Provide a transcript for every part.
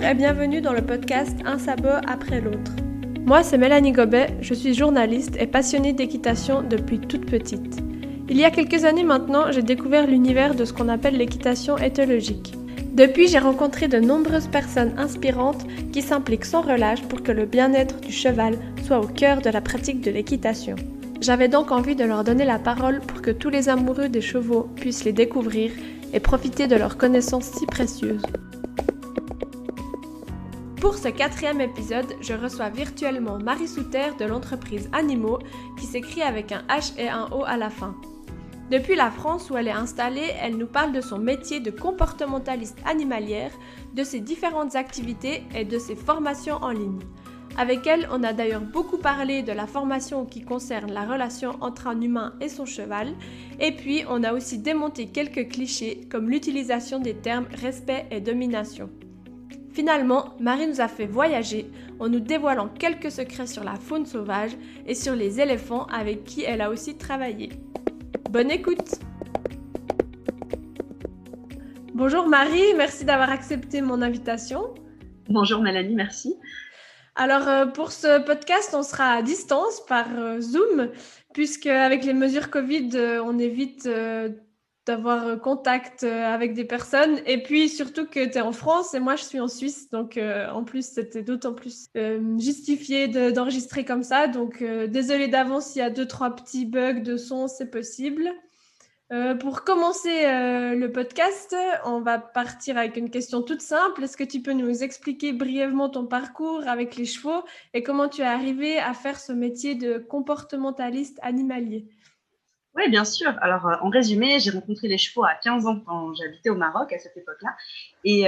et bienvenue dans le podcast Un sabot après l'autre. Moi, c'est Mélanie Gobet, je suis journaliste et passionnée d'équitation depuis toute petite. Il y a quelques années maintenant, j'ai découvert l'univers de ce qu'on appelle l'équitation éthologique. Depuis, j'ai rencontré de nombreuses personnes inspirantes qui s'impliquent sans relâche pour que le bien-être du cheval soit au cœur de la pratique de l'équitation. J'avais donc envie de leur donner la parole pour que tous les amoureux des chevaux puissent les découvrir et profiter de leurs connaissances si précieuses. Pour ce 4e épisode, je reçois virtuellement Marie Souter de l'entreprise Animaux, qui s'écrit avec un H et un O à la fin. Depuis la France où elle est installée, elle nous parle de son métier de comportementaliste animalière, de ses différentes activités et de ses formations en ligne. Avec elle, on a d'ailleurs beaucoup parlé de la formation qui concerne la relation entre un humain et son cheval, et puis on a aussi démonté quelques clichés comme l'utilisation des termes respect et domination. Finalement, Marie nous a fait voyager en nous dévoilant quelques secrets sur la faune sauvage et sur les éléphants avec qui elle a aussi travaillé. Bonne écoute! Bonjour Marie, merci d'avoir accepté mon invitation. Bonjour Mélanie, merci. Alors pour ce podcast, on sera à distance par Zoom, puisque avec les mesures Covid, on évite d'avoir contact avec des personnes. Et puis surtout que tu es en France et moi je suis en Suisse, donc en plus c'était d'autant plus justifié d'enregistrer comme ça. Donc désolée d'avance s'il y a 2-3 petits bugs de son, c'est possible. Pour commencer le podcast, on va partir avec une question toute simple. Est-ce que tu peux nous expliquer brièvement ton parcours avec les chevaux et comment tu es arrivé à faire ce métier de comportementaliste animalier? Oui, bien sûr. Alors, en résumé, j'ai rencontré les chevaux à 15 ans quand j'habitais au Maroc à cette époque-là. Et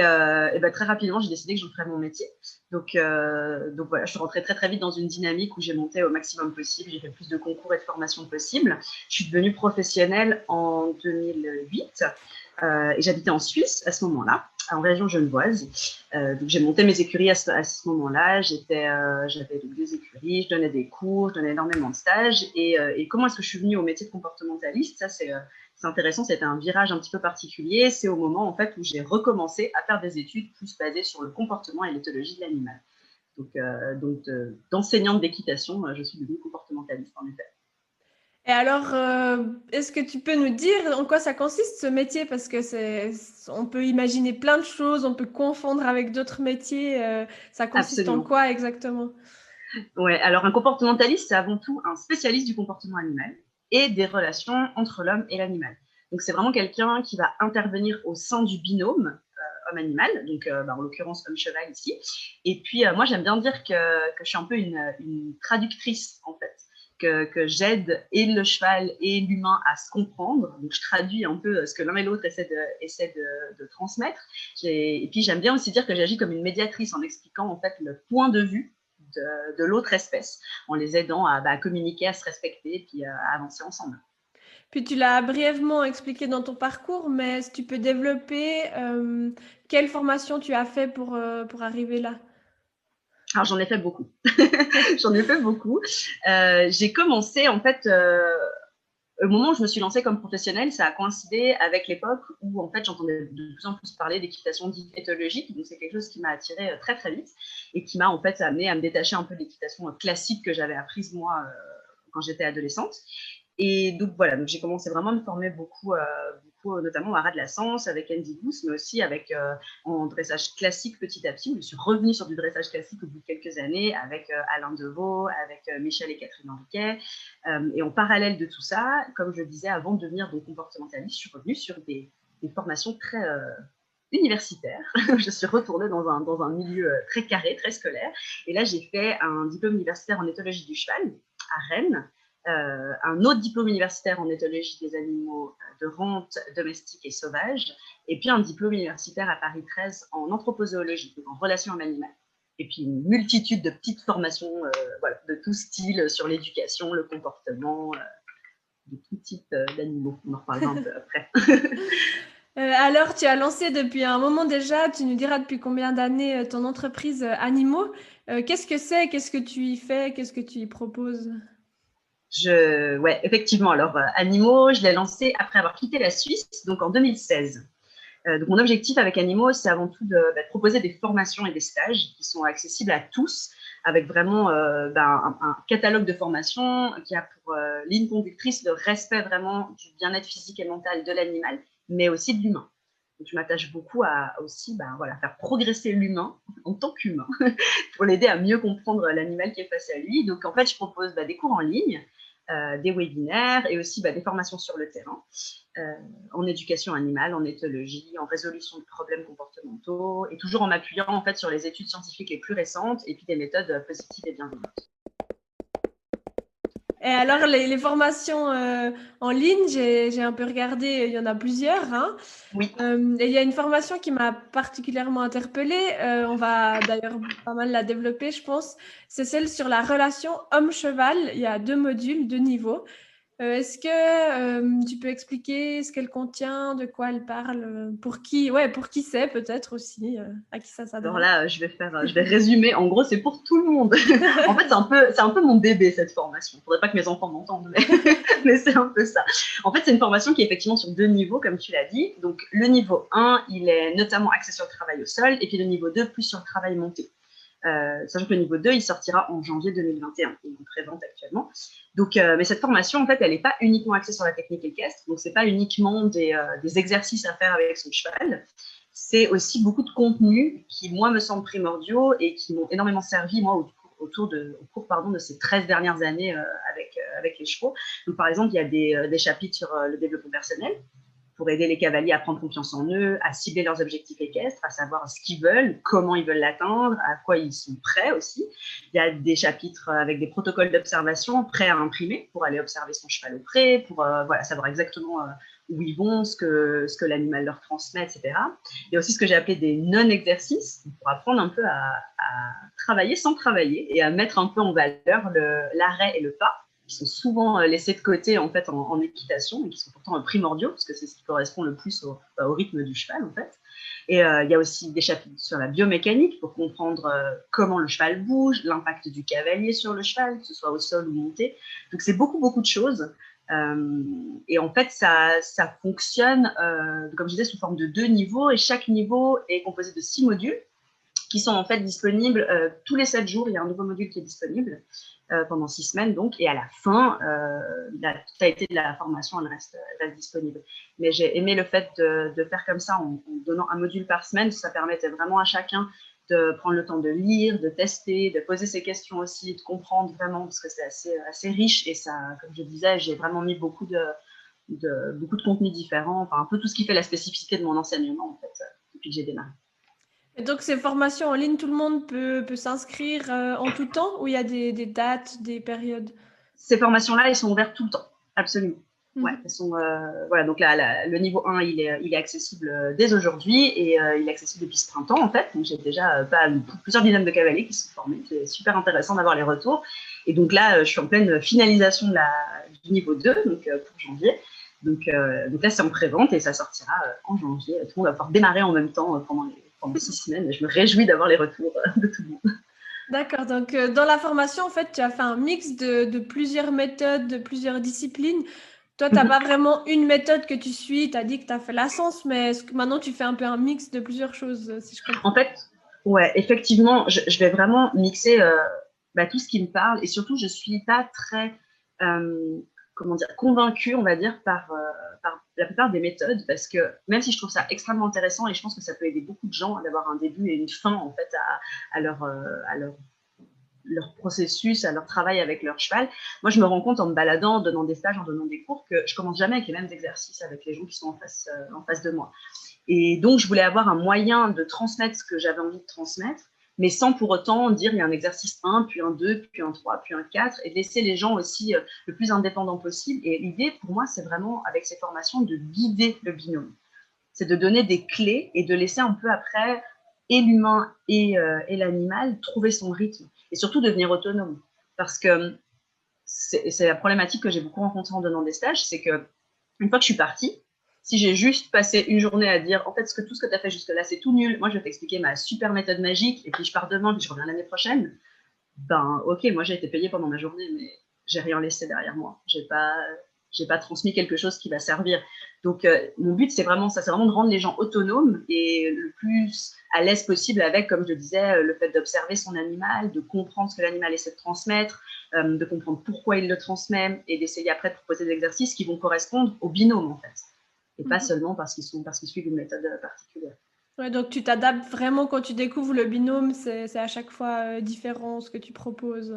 très rapidement, j'ai décidé que j'en ferais mon métier. Donc voilà, je suis rentrée très, très vite dans une dynamique où j'ai monté au maximum possible. J'ai fait le plus de concours et de formations possible. Je suis devenue professionnelle en 2008 et j'habitais en Suisse à ce moment-là, en région genevoise. Donc j'ai monté mes écuries à ce moment-là. J'avais donc des écuries, je donnais des cours, je donnais énormément de stages. Et comment est-ce que je suis venue au métier de comportementaliste? Ça, c'est intéressant, c'était un virage un petit peu particulier. C'est au moment en fait où j'ai recommencé à faire des études plus basées sur le comportement et l'éthologie de l'animal. Donc d'enseignante d'équitation, je suis devenue comportementaliste en effet. Et alors, est-ce que tu peux nous dire en quoi ça consiste ce métier? Parce que on peut imaginer plein de choses, on peut confondre avec d'autres métiers. Ça consiste en Absolument. quoi exactement? Ouais, alors un comportementaliste, c'est avant tout un spécialiste du comportement animal et des relations entre l'homme et l'animal. Donc c'est vraiment quelqu'un qui va intervenir au sein du binôme homme-animal, donc en l'occurrence homme-cheval ici. Et puis moi j'aime bien dire que je suis un peu une traductrice en fait, que j'aide et le cheval et l'humain à se comprendre. Donc je traduis un peu ce que l'un et l'autre essaient de transmettre. Et puis j'aime bien aussi dire que j'agis comme une médiatrice en expliquant en fait le point de vue de l'autre espèce, en les aidant à communiquer, à se respecter et puis à avancer ensemble. Puis tu l'as brièvement expliqué dans ton parcours, mais si tu peux développer quelle formation tu as fait pour arriver là? Alors j'en ai fait beaucoup. J'en ai fait beaucoup. J'ai commencé en fait au moment où je me suis lancée comme professionnelle, ça a coïncidé avec l'époque où en fait j'entendais de plus en plus parler d'équitation dite éthologique. Donc c'est quelque chose qui m'a attirée très très vite et qui m'a en fait amenée à me détacher un peu de l'équitation classique que j'avais apprise moi quand j'étais adolescente. Et donc voilà, donc j'ai commencé vraiment à me former beaucoup, notamment au haras de la Sens avec Andy Booth, mais aussi avec en dressage classique petit à petit. Je suis revenue sur du dressage classique au bout de quelques années avec Alain Deveau, avec Michel et Catherine Henriquet. Et en parallèle de tout ça, comme je le disais, avant de devenir donc comportementaliste, je suis revenue sur des formations très universitaires. Je suis retournée dans un milieu très carré, très scolaire. Et là, j'ai fait un diplôme universitaire en éthologie du cheval à Rennes. Un autre diplôme universitaire en éthologie des animaux de rente, domestiques et sauvages, et puis un diplôme universitaire à Paris 13 en anthropozoologie, donc en relation à l'animal. Et puis une multitude de petites formations de tout style sur l'éducation, le comportement, de tout type d'animaux. On en reparlera un peu après. Alors, tu as lancé depuis un moment déjà, tu nous diras depuis combien d'années ton entreprise Animaux. Qu'est-ce que c'est? Qu'est-ce que tu y fais? Qu'est-ce que tu y proposes? Ouais, effectivement. Alors, Animaux, je l'ai lancé après avoir quitté la Suisse, donc en 2016. Donc, mon objectif avec Animo, c'est avant tout de proposer des formations et des stages qui sont accessibles à tous, avec vraiment un catalogue de formations qui a pour ligne conductrice le respect vraiment du bien-être physique et mental de l'animal, mais aussi de l'humain. Donc, je m'attache beaucoup à aussi faire progresser l'humain en tant qu'humain pour l'aider à mieux comprendre l'animal qui est face à lui. Donc, en fait, je propose des cours en ligne, des webinaires et aussi des formations sur le terrain, en éducation animale, en éthologie, en résolution de problèmes comportementaux et toujours en m'appuyant en fait sur les études scientifiques les plus récentes et puis des méthodes positives et bienveillantes. Et alors, les formations en ligne, j'ai un peu regardé, il y en a plusieurs, hein. Oui. Et il y a une formation qui m'a particulièrement interpellée, on va d'ailleurs pas mal la développer, je pense. C'est celle sur la relation homme-cheval. Il y a 2 modules, 2 niveaux. Est-ce que tu peux expliquer ce qu'elle contient, de quoi elle parle, pour qui c'est peut-être aussi, à qui ça Alors s'adresse? là, je vais résumer. En gros, c'est pour tout le monde. En fait, c'est un peu mon bébé, cette formation. Il ne faudrait pas que mes enfants m'entendent, mais c'est un peu ça. En fait, c'est une formation qui est effectivement sur 2 niveaux, comme tu l'as dit. Donc, le niveau 1, il est notamment axé sur le travail au sol, et puis le niveau 2, plus sur le travail monté. Sachant que le niveau 2, il sortira en janvier 2021. Il est en pré-vente actuellement. Donc, mais cette formation, en fait, elle n'est pas uniquement axée sur la technique équestre. Donc, ce n'est pas uniquement des exercices à faire avec son cheval. C'est aussi beaucoup de contenus qui, moi, me semblent primordiaux et qui m'ont énormément servi, moi, au cours de ces 13 dernières années avec les chevaux. Donc, par exemple, il y a des chapitres sur le développement personnel pour aider les cavaliers à prendre confiance en eux, à cibler leurs objectifs équestres, à savoir ce qu'ils veulent, comment ils veulent l'atteindre, à quoi ils sont prêts aussi. Il y a des chapitres avec des protocoles d'observation prêts à imprimer pour aller observer son cheval au pré, pour savoir exactement où ils vont, ce que l'animal leur transmet, etc. Il y a aussi ce que j'ai appelé des non-exercices pour apprendre un peu à travailler sans travailler et à mettre un peu en valeur l'arrêt et le pas, qui sont souvent laissés de côté en fait en équitation et qui sont pourtant primordiaux parce que c'est ce qui correspond le plus au rythme du cheval en fait. Et il y a aussi des chapitres sur la biomécanique pour comprendre comment le cheval bouge, l'impact du cavalier sur le cheval, que ce soit au sol ou monté. Donc c'est beaucoup de choses. Et en fait, ça fonctionne, comme je disais, sous forme de 2 niveaux et chaque niveau est composé de 6 modules qui sont en fait disponibles tous les 7 jours. Il y a un nouveau module qui est disponible pendant 6 semaines, donc, et à la fin, la totalité de la formation, elle reste disponible. Mais j'ai aimé le fait de faire comme ça, en donnant un module par semaine. Ça permettait vraiment à chacun de prendre le temps de lire, de tester, de poser ses questions aussi, de comprendre vraiment, parce que c'est assez riche, et ça, comme je disais, j'ai vraiment mis beaucoup de contenus différents, enfin un peu tout ce qui fait la spécificité de mon enseignement, en fait, depuis que j'ai démarré. Et donc, ces formations en ligne, tout le monde peut s'inscrire en tout temps ou il y a des dates, des périodes? Ces formations-là, elles sont ouvertes tout le temps, absolument. Ouais, Mhm. elles sont, voilà, donc là, le niveau 1, il est accessible dès aujourd'hui et il est accessible depuis ce printemps, en fait. Donc, j'ai déjà plusieurs dizaines de cavaliers qui sont formés. C'est super intéressant d'avoir les retours. Et donc là, je suis en pleine finalisation du niveau 2, donc pour janvier. Donc là, c'est en pré-vente et ça sortira en janvier. Tout le monde va pouvoir démarrer en même temps pendant 6 semaines. Et je me réjouis d'avoir les retours de tout le monde. D'accord, donc dans la formation, en fait, tu as fait un mix de plusieurs méthodes, de plusieurs disciplines. Toi, tu n'as pas vraiment une méthode que tu suis, tu as dit que tu as fait la science, mais est-ce que maintenant tu fais un peu un mix de plusieurs choses, si je comprends? En fait, ouais, effectivement, je vais vraiment mixer tout ce qui me parle et surtout, je ne suis pas très comment dire, convaincue, on va dire, par la plupart des méthodes parce que même si je trouve ça extrêmement intéressant et je pense que ça peut aider beaucoup de gens d'avoir un début et une fin en fait à leur processus, à leur travail avec leur cheval. Moi, je me rends compte en me baladant, en donnant des stages, en donnant des cours, que je commence jamais avec les mêmes exercices avec les gens qui sont en face de moi. Et donc, je voulais avoir un moyen de transmettre ce que j'avais envie de transmettre, mais sans pour autant dire il y a un exercice 1, puis un 2, puis un 3, puis un 4, et de laisser les gens aussi le plus indépendants possible. Et l'idée, pour moi, c'est vraiment, avec ces formations, de guider le binôme. C'est de donner des clés et de laisser un peu après et l'humain et l'animal trouver son rythme et surtout devenir autonome. Parce que c'est la problématique que j'ai beaucoup rencontrée en donnant des stages, c'est que une fois que je suis partie, si j'ai juste passé une journée à dire en fait tout ce que tu as fait jusque-là, c'est tout nul, moi je vais t'expliquer ma super méthode magique et puis je pars demain puis je reviens l'année prochaine, ben ok, moi j'ai été payée pendant ma journée, mais j'ai rien laissé derrière moi. J'ai pas j'ai pas transmis quelque chose qui va servir. Donc, mon but, c'est vraiment ça, c'est vraiment de rendre les gens autonomes et le plus à l'aise possible avec, comme je le disais, le fait d'observer son animal, de comprendre ce que l'animal essaie de transmettre, de comprendre pourquoi il le transmet et d'essayer après de proposer des exercices qui vont correspondre au binôme, en fait. Et pas seulement parce qu'ils suivent une méthode particulière. Ouais, donc tu t'adaptes vraiment quand tu découvres le binôme, c'est à chaque fois différent ce que tu proposes.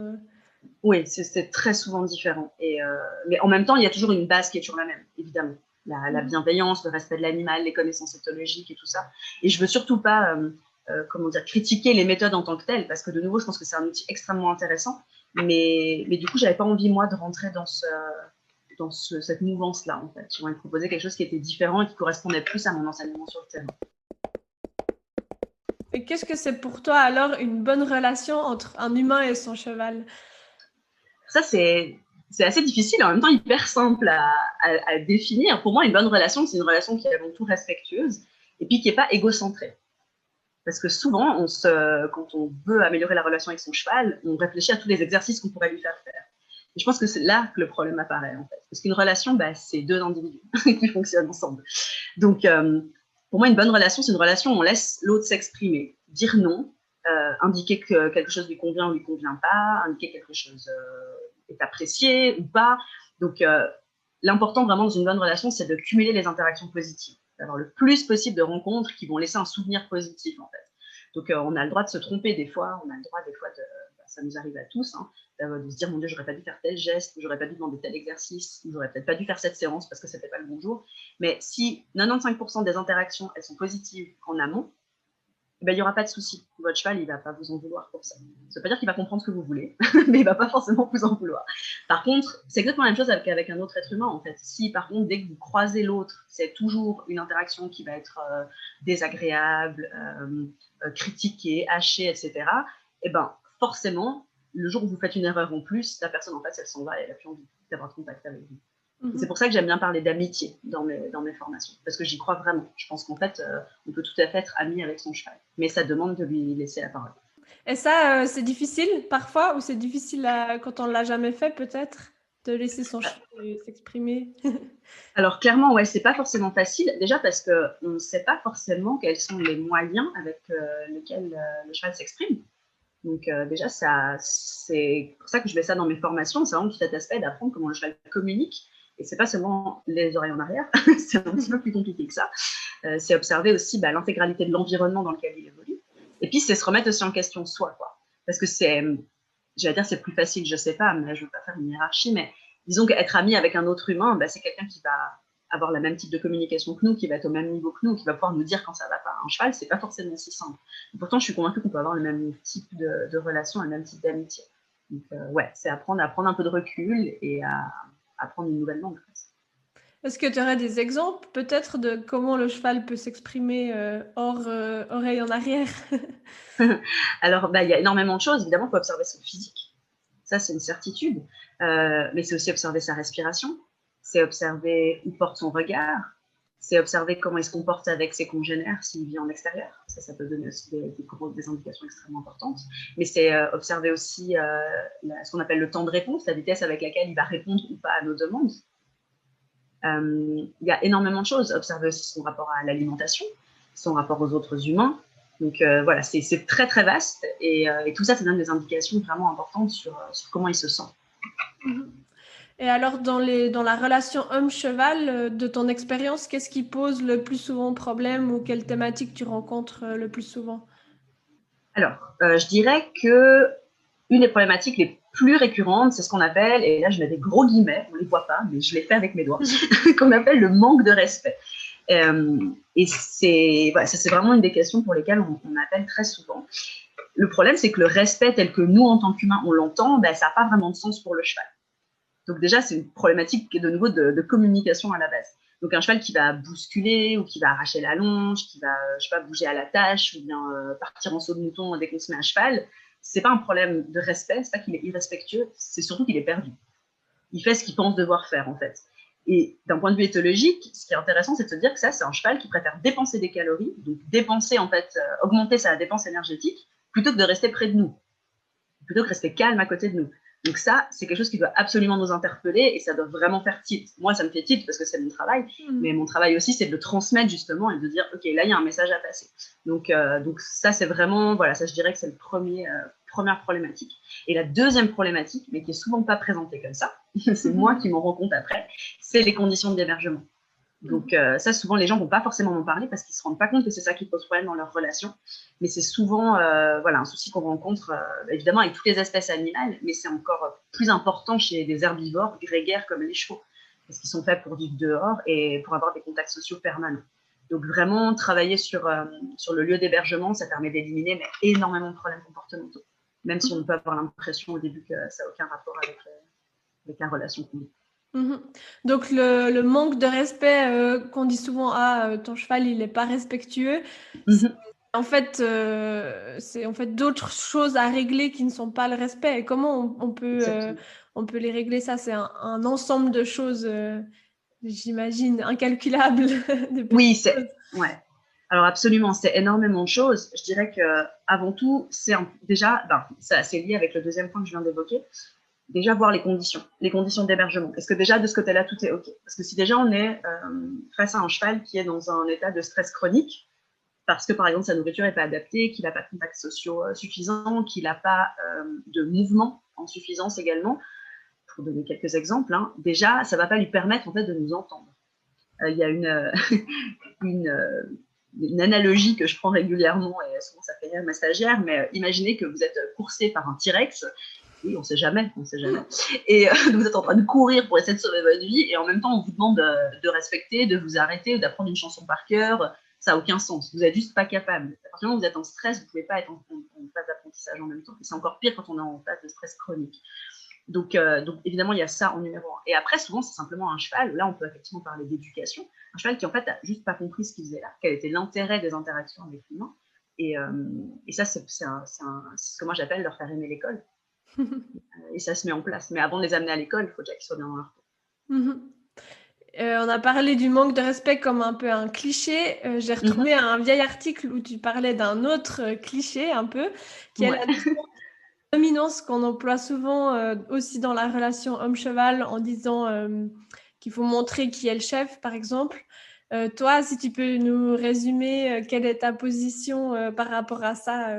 Oui, c'est très souvent différent. Mais en même temps, il y a toujours une base qui est toujours la même, évidemment. La bienveillance, le respect de l'animal, les connaissances éthologiques et tout ça. Et je veux surtout pas, comment dire, critiquer les méthodes en tant que telles, parce que de nouveau, je pense que c'est un outil extrêmement intéressant. Mais du coup, j'avais pas envie, moi, de rentrer dans cette mouvance-là, en fait. J'ai envie de proposer quelque chose qui était différent et qui correspondait plus à mon enseignement sur le terrain. Et qu'est-ce que c'est pour toi alors une bonne relation entre un humain et son cheval? Ça, c'est assez difficile, en même temps hyper simple à définir. Pour moi, une bonne relation, c'est une relation qui est avant tout respectueuse et puis qui n'est pas égocentrée. Parce que souvent, quand on veut améliorer la relation avec son cheval, on réfléchit à tous les exercices qu'on pourrait lui faire faire. Et je pense que c'est là que le problème apparaît, en fait. Parce qu'une relation, c'est deux individus qui fonctionnent ensemble. Donc, pour moi, une bonne relation, c'est une relation où on laisse l'autre s'exprimer, dire non, indiquer que quelque chose lui convient ou lui convient pas, indiquer quelque chose est apprécié ou pas. Donc, l'important vraiment dans une bonne relation, c'est de cumuler les interactions positives, d'avoir le plus possible de rencontres qui vont laisser un souvenir positif, en fait. Donc, on a le droit de se tromper des fois, on a le droit des fois ça nous arrive à tous, hein, de se dire, mon Dieu, j'aurais pas dû faire tel geste, j'aurais pas dû demander tel exercice, j'aurais peut-être pas dû faire cette séance parce que c'était pas le bon jour. Mais si 95% des interactions, elles sont positives en amont, il n'y aura pas de souci. Votre cheval, il ne va pas vous en vouloir pour ça. Ça ne veut pas dire qu'il va comprendre ce que vous voulez, mais il ne va pas forcément vous en vouloir. Par contre, c'est exactement la même chose avec un autre être humain, en fait. Si, par contre, dès que vous croisez l'autre, c'est toujours une interaction qui va être désagréable, critiquée, hachée, etc., forcément, le jour où vous faites une erreur en plus, la personne en face, elle s'en va et elle n'a plus envie d'avoir de contact avec vous. C'est pour ça que j'aime bien parler d'amitié dans mes formations, parce que j'y crois vraiment. Je pense qu'en fait, on peut tout à fait être ami avec son cheval, mais ça demande de lui laisser la parole. Et ça, c'est difficile parfois, ou c'est difficile quand on ne l'a jamais fait peut-être, de laisser son cheval s'exprimer? Alors clairement, ouais, c'est pas forcément facile, déjà parce qu'on ne sait pas forcément quels sont les moyens avec lesquels le cheval s'exprime. Donc déjà, c'est pour ça que je mets ça dans mes formations, c'est vraiment tout cet aspect d'apprendre comment le cheval communique. Et c'est pas seulement les oreilles en arrière, c'est un petit peu plus compliqué que ça. C'est observer aussi l'intégralité de l'environnement dans lequel il évolue. Et puis, c'est se remettre aussi en question soi, quoi. Parce que j'allais dire, c'est plus facile, je sais pas, mais je veux pas faire une hiérarchie, mais disons qu'être ami avec un autre humain, c'est quelqu'un qui va avoir le même type de communication que nous, qui va être au même niveau que nous, qui va pouvoir nous dire quand ça va pas. Un cheval, c'est pas forcément si simple. Et pourtant, je suis convaincue qu'on peut avoir le même type de relation, le même type d'amitié. Donc, ouais, c'est apprendre à prendre un peu de recul et à apprendre une nouvelle langue. Est-ce que tu aurais des exemples peut-être de comment le cheval peut s'exprimer hors oreille en arrière? Alors, il y a énormément de choses. Évidemment, il faut observer son physique. Ça, c'est une certitude. Mais c'est aussi observer sa respiration. C'est observer où porte son regard. C'est observer comment il se comporte avec ses congénères s'il vit en extérieur. Ça peut donner aussi des indications extrêmement importantes. Mais c'est observer aussi ce qu'on appelle le temps de réponse, la vitesse avec laquelle il va répondre ou pas à nos demandes. Il y a énormément de choses. Observer aussi son rapport à l'alimentation, son rapport aux autres humains. Donc voilà, c'est très très vaste et tout ça, ça donne des indications vraiment importantes sur comment il se sent. Et alors, dans la relation homme-cheval, de ton expérience, qu'est-ce qui pose le plus souvent problème ou quelle thématique tu rencontres le plus souvent? Alors, je dirais que une des problématiques les plus récurrentes, c'est ce qu'on appelle, et là je mets des gros guillemets, on ne les voit pas, mais je les fais avec mes doigts, qu'on appelle le manque de respect. Et ça, c'est vraiment une des questions pour lesquelles on appelle très souvent. Le problème, c'est que le respect tel que nous, en tant qu'humains, on l'entend, ça n'a pas vraiment de sens pour le cheval. Donc déjà, c'est une problématique de nouveau de communication à la base. Donc un cheval qui va bousculer ou qui va arracher la longe, qui va, je sais pas, bouger à la tâche ou bien partir en saut de mouton dès qu'on se met à cheval, c'est pas un problème de respect, c'est pas qu'il est irrespectueux, c'est surtout qu'il est perdu. Il fait ce qu'il pense devoir faire en fait. Et d'un point de vue éthologique, ce qui est intéressant, c'est de se dire que ça, c'est un cheval qui préfère dépenser des calories, donc dépenser en fait, augmenter sa dépense énergétique, plutôt que de rester près de nous, plutôt que de rester calme à côté de nous. Donc ça, c'est quelque chose qui doit absolument nous interpeller et ça doit vraiment faire tilt. Moi, ça me fait tilt parce que c'est mon travail, mais mon travail aussi, c'est de le transmettre justement et de dire, OK, là, il y a un message à passer. Donc ça, c'est vraiment, voilà, ça, je dirais que c'est le première problématique. Et la deuxième problématique, mais qui est souvent pas présentée comme ça, c'est moi qui m'en rends compte après, c'est les conditions d'hébergement. Donc ça, souvent, les gens vont pas forcément m'en parler parce qu'ils se rendent pas compte que c'est ça qui pose problème dans leur relation. Mais c'est souvent voilà, un souci qu'on rencontre évidemment avec toutes les espèces animales, mais c'est encore plus important chez des herbivores grégaires comme les chevaux, parce qu'ils sont faits pour vivre dehors et pour avoir des contacts sociaux permanents. Donc vraiment, travailler sur le lieu d'hébergement, ça permet d'éliminer énormément de problèmes comportementaux, même si on peut avoir l'impression au début que ça n'a aucun rapport avec la relation qu'on vit. Donc le manque de respect qu'on dit souvent, ton cheval il n'est pas respectueux, c'est c'est en fait d'autres choses à régler qui ne sont pas le respect. Et comment on peut les régler? Ça, c'est un ensemble de choses, j'imagine, incalculables. De Oui, petites choses. ouais. Alors absolument, c'est énormément de choses. Je dirais que avant tout, c'est déjà, c'est lié avec le deuxième point que je viens d'évoquer. Déjà voir les conditions d'hébergement. Est-ce que déjà de ce côté-là tout est OK? Parce que si déjà on est face à un cheval qui est dans un état de stress chronique, parce que par exemple sa nourriture n'est pas adaptée, qu'il n'a pas de contacts sociaux suffisants, qu'il n'a pas de mouvement en suffisance également, pour donner quelques exemples, hein, déjà ça ne va pas lui permettre en fait de nous entendre. Il y a une analogie que je prends régulièrement, et souvent ça fait rire ma stagiaire, mais imaginez que vous êtes coursé par un T-Rex, oui, on ne sait jamais, et vous êtes en train de courir pour essayer de sauver votre vie, et en même temps on vous demande de respecter, de vous arrêter, ou d'apprendre une chanson par cœur, ça n'a aucun sens, vous n'êtes juste pas capable. À partir du moment où vous êtes en stress, vous ne pouvez pas être en phase d'apprentissage en même temps, et c'est encore pire quand on est en phase de stress chronique. Donc évidemment, il y a ça en numéro 1. Et après, souvent, c'est simplement un cheval. Là, on peut effectivement parler d'éducation. Un cheval qui, en fait, n'a juste pas compris ce qu'il faisait là, quel était l'intérêt des interactions avec l'humain. Et ça, c'est ce que moi, j'appelle leur faire aimer l'école. Et ça se met en place. Mais avant de les amener à l'école, il faut déjà qu'ils soient bien dans leur peau. On a parlé du manque de respect comme un peu un cliché. J'ai retrouvé un vieil article où tu parlais d'un autre cliché, un peu, qui est la dominance qu'on emploie souvent aussi dans la relation homme-cheval en disant qu'il faut montrer qui est le chef, par exemple. Toi, si tu peux nous résumer quelle est ta position par rapport à ça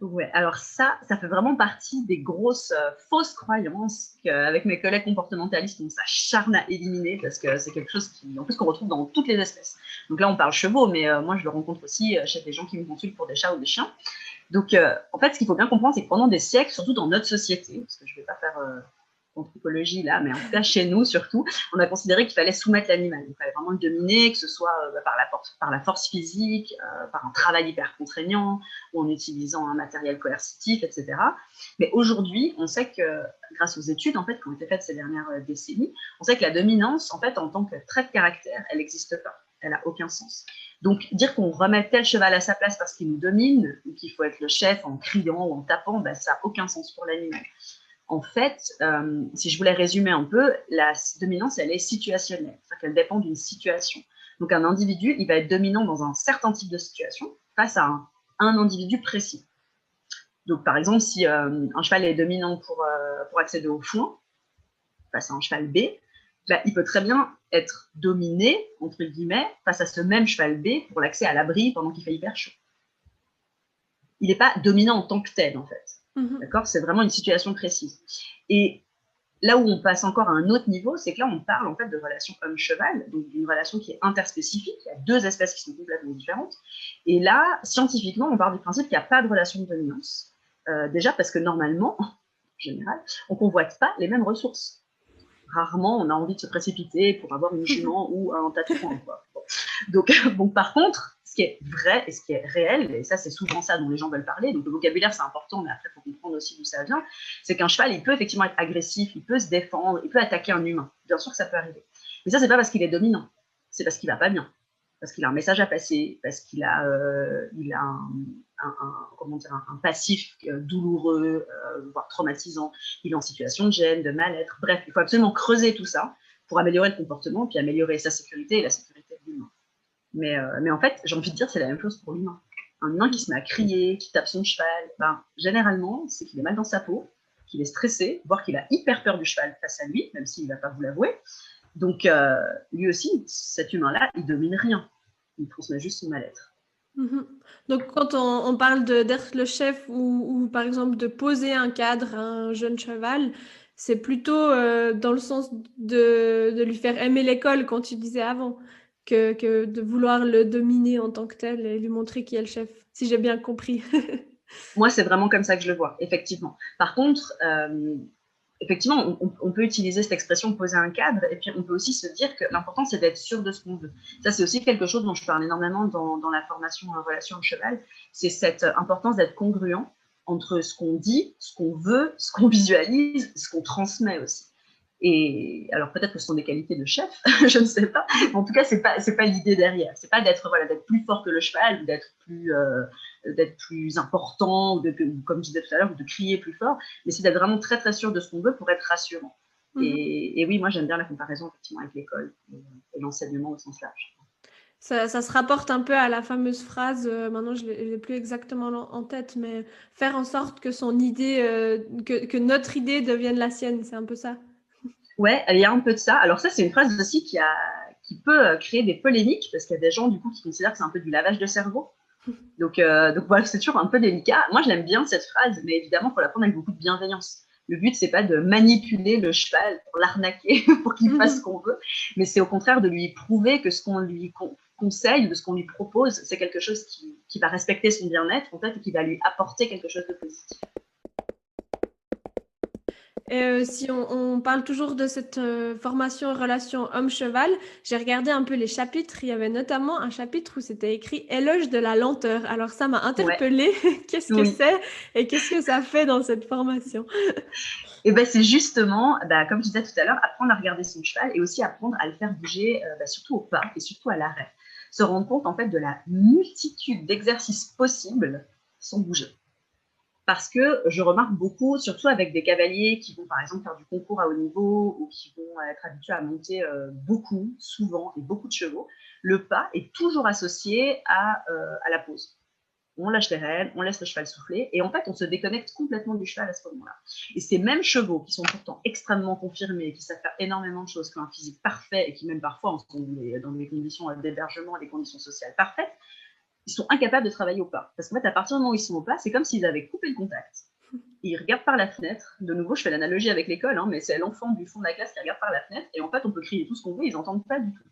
Ouais, alors ça fait vraiment partie des grosses fausses croyances qu'avec mes collègues comportementalistes, on s'acharne à éliminer parce que c'est quelque chose en plus qu'on retrouve dans toutes les espèces. Donc là, on parle chevaux, mais moi, je le rencontre aussi chez des gens qui me consultent pour des chats ou des chiens. Donc, en fait, ce qu'il faut bien comprendre, c'est que pendant des siècles, surtout dans notre société, parce que je ne vais pas faire anthropologie là, mais en tout cas chez nous surtout, on a considéré qu'il fallait soumettre l'animal. Il fallait vraiment le dominer, que ce soit par la force physique, par un travail hyper contraignant, ou en utilisant un matériel coercitif, etc. Mais aujourd'hui, on sait que, grâce aux études en fait, qui ont été faites ces dernières décennies, on sait que la dominance, en fait, en tant que trait de caractère, elle n'existe pas. Elle n'a aucun sens. Donc, dire qu'on remet tel cheval à sa place parce qu'il nous domine, ou qu'il faut être le chef en criant ou en tapant, ça n'a aucun sens pour l'animal. En fait, si je voulais résumer un peu, la dominance, elle est situationnelle, c'est-à-dire qu'elle dépend d'une situation. Donc, un individu, il va être dominant dans un certain type de situation face à un individu précis. Donc, par exemple, si un cheval est dominant pour accéder au foin, face à un cheval B, il peut très bien être dominé, entre guillemets, face à ce même cheval B pour l'accès à l'abri pendant qu'il fait hyper chaud. Il n'est pas dominant en tant que tel, en fait. D'accord ? C'est vraiment une situation précise. Et là où on passe encore à un autre niveau, c'est que là, on parle en fait de relation homme-cheval, donc d'une relation qui est interspécifique. Il y a deux espèces qui sont complètement différentes. Et là, scientifiquement, on part du principe qu'il n'y a pas de relation de dominance. Déjà parce que normalement, en général, on ne convoite pas les mêmes ressources. Rarement, on a envie de se précipiter pour avoir une jument ou un tatouage. Donc, par contre, ce qui est vrai et ce qui est réel, et ça, c'est souvent ça dont les gens veulent parler, donc le vocabulaire, c'est important, mais après, il faut comprendre aussi d'où ça vient, c'est qu'un cheval, il peut effectivement être agressif, il peut se défendre, il peut attaquer un humain. Bien sûr que ça peut arriver. Mais ça, c'est pas parce qu'il est dominant, c'est parce qu'il va pas bien, parce qu'il a un message à passer, parce qu'il a, un passif douloureux, voire traumatisant, il est en situation de gêne, de mal-être, bref, il faut absolument creuser tout ça pour améliorer le comportement, puis améliorer sa sécurité et la sécurité de l'humain. Mais en fait, j'ai envie de dire, c'est la même chose pour l'humain. Un humain qui se met à crier, qui tape son cheval, généralement, c'est qu'il est mal dans sa peau, qu'il est stressé, voire qu'il a hyper peur du cheval face à lui, même s'il ne va pas vous l'avouer. Donc, lui aussi, cet humain-là, il domine rien. Il transmet juste son mal-être. Donc, quand on parle d'être le chef ou par exemple de poser un cadre à un jeune cheval, c'est plutôt dans le sens de lui faire aimer l'école, quand tu disais avant, que de vouloir le dominer en tant que tel et lui montrer qui est le chef, si j'ai bien compris. Moi, c'est vraiment comme ça que je le vois, effectivement. Par contre, effectivement, on peut utiliser cette expression poser un cadre, et puis on peut aussi se dire que l'important, c'est d'être sûr de ce qu'on veut. Ça, c'est aussi quelque chose dont je parle énormément dans la formation en relation au cheval. C'est cette importance d'être congruent entre ce qu'on dit, ce qu'on veut, ce qu'on visualise, ce qu'on transmet aussi. Et alors peut-être que ce sont des qualités de chef, je ne sais pas. En tout cas, c'est pas l'idée derrière. C'est pas d'être plus fort que le cheval, ou d'être plus important, ou comme je disais tout à l'heure, ou de crier plus fort. Mais c'est d'être vraiment très très sûr de ce qu'on veut pour être rassurant. Et oui, moi j'aime bien la comparaison effectivement avec l'école et l'enseignement au sens large. Ça se rapporte un peu à la fameuse phrase, maintenant je l'ai plus exactement en tête, mais faire en sorte que son idée, que notre idée devienne la sienne, c'est un peu ça. Ouais, il y a un peu de ça. Alors ça, c'est une phrase aussi qui peut créer des polémiques, parce qu'il y a des gens du coup qui considèrent que c'est un peu du lavage de cerveau. Donc voilà, c'est toujours un peu délicat. Moi, je l'aime bien cette phrase, mais évidemment, il faut la prendre avec beaucoup de bienveillance. Le but, c'est pas de manipuler le cheval pour l'arnaquer, pour qu'il fasse ce qu'on veut, mais c'est au contraire de lui prouver que ce qu'on lui conseille, de ce qu'on lui propose, c'est quelque chose qui va respecter son bien-être, en fait, et qui va lui apporter quelque chose de positif. Et si on parle toujours de cette formation relation homme-cheval, j'ai regardé un peu les chapitres. Il y avait notamment un chapitre où c'était écrit éloge de la lenteur. Alors ça m'a interpellée. Ouais. Qu'est-ce que c'est et qu'est-ce que ça fait dans cette formation? Et ben c'est justement, comme je disais tout à l'heure, apprendre à regarder son cheval et aussi apprendre à le faire bouger, surtout au pas et surtout à l'arrêt. Se rendre compte en fait de la multitude d'exercices possibles sans bouger. Parce que je remarque beaucoup, surtout avec des cavaliers qui vont par exemple faire du concours à haut niveau ou qui vont être habitués à monter beaucoup, souvent, et beaucoup de chevaux, le pas est toujours associé à la pause. On lâche les rênes, on laisse le cheval souffler, et en fait, on se déconnecte complètement du cheval à ce moment-là. Et ces mêmes chevaux qui sont pourtant extrêmement confirmés, qui savent faire énormément de choses, qui ont un physique parfait, et qui même parfois sont dans des conditions d'hébergement, des conditions sociales parfaites, ils sont incapables de travailler au pas. Parce qu'en fait, à partir du moment où ils sont au pas, c'est comme s'ils avaient coupé le contact. Ils regardent par la fenêtre. De nouveau, je fais l'analogie avec l'école, mais c'est l'enfant du fond de la classe qui regarde par la fenêtre, et en fait, on peut crier tout ce qu'on veut, ils n'entendent pas du tout.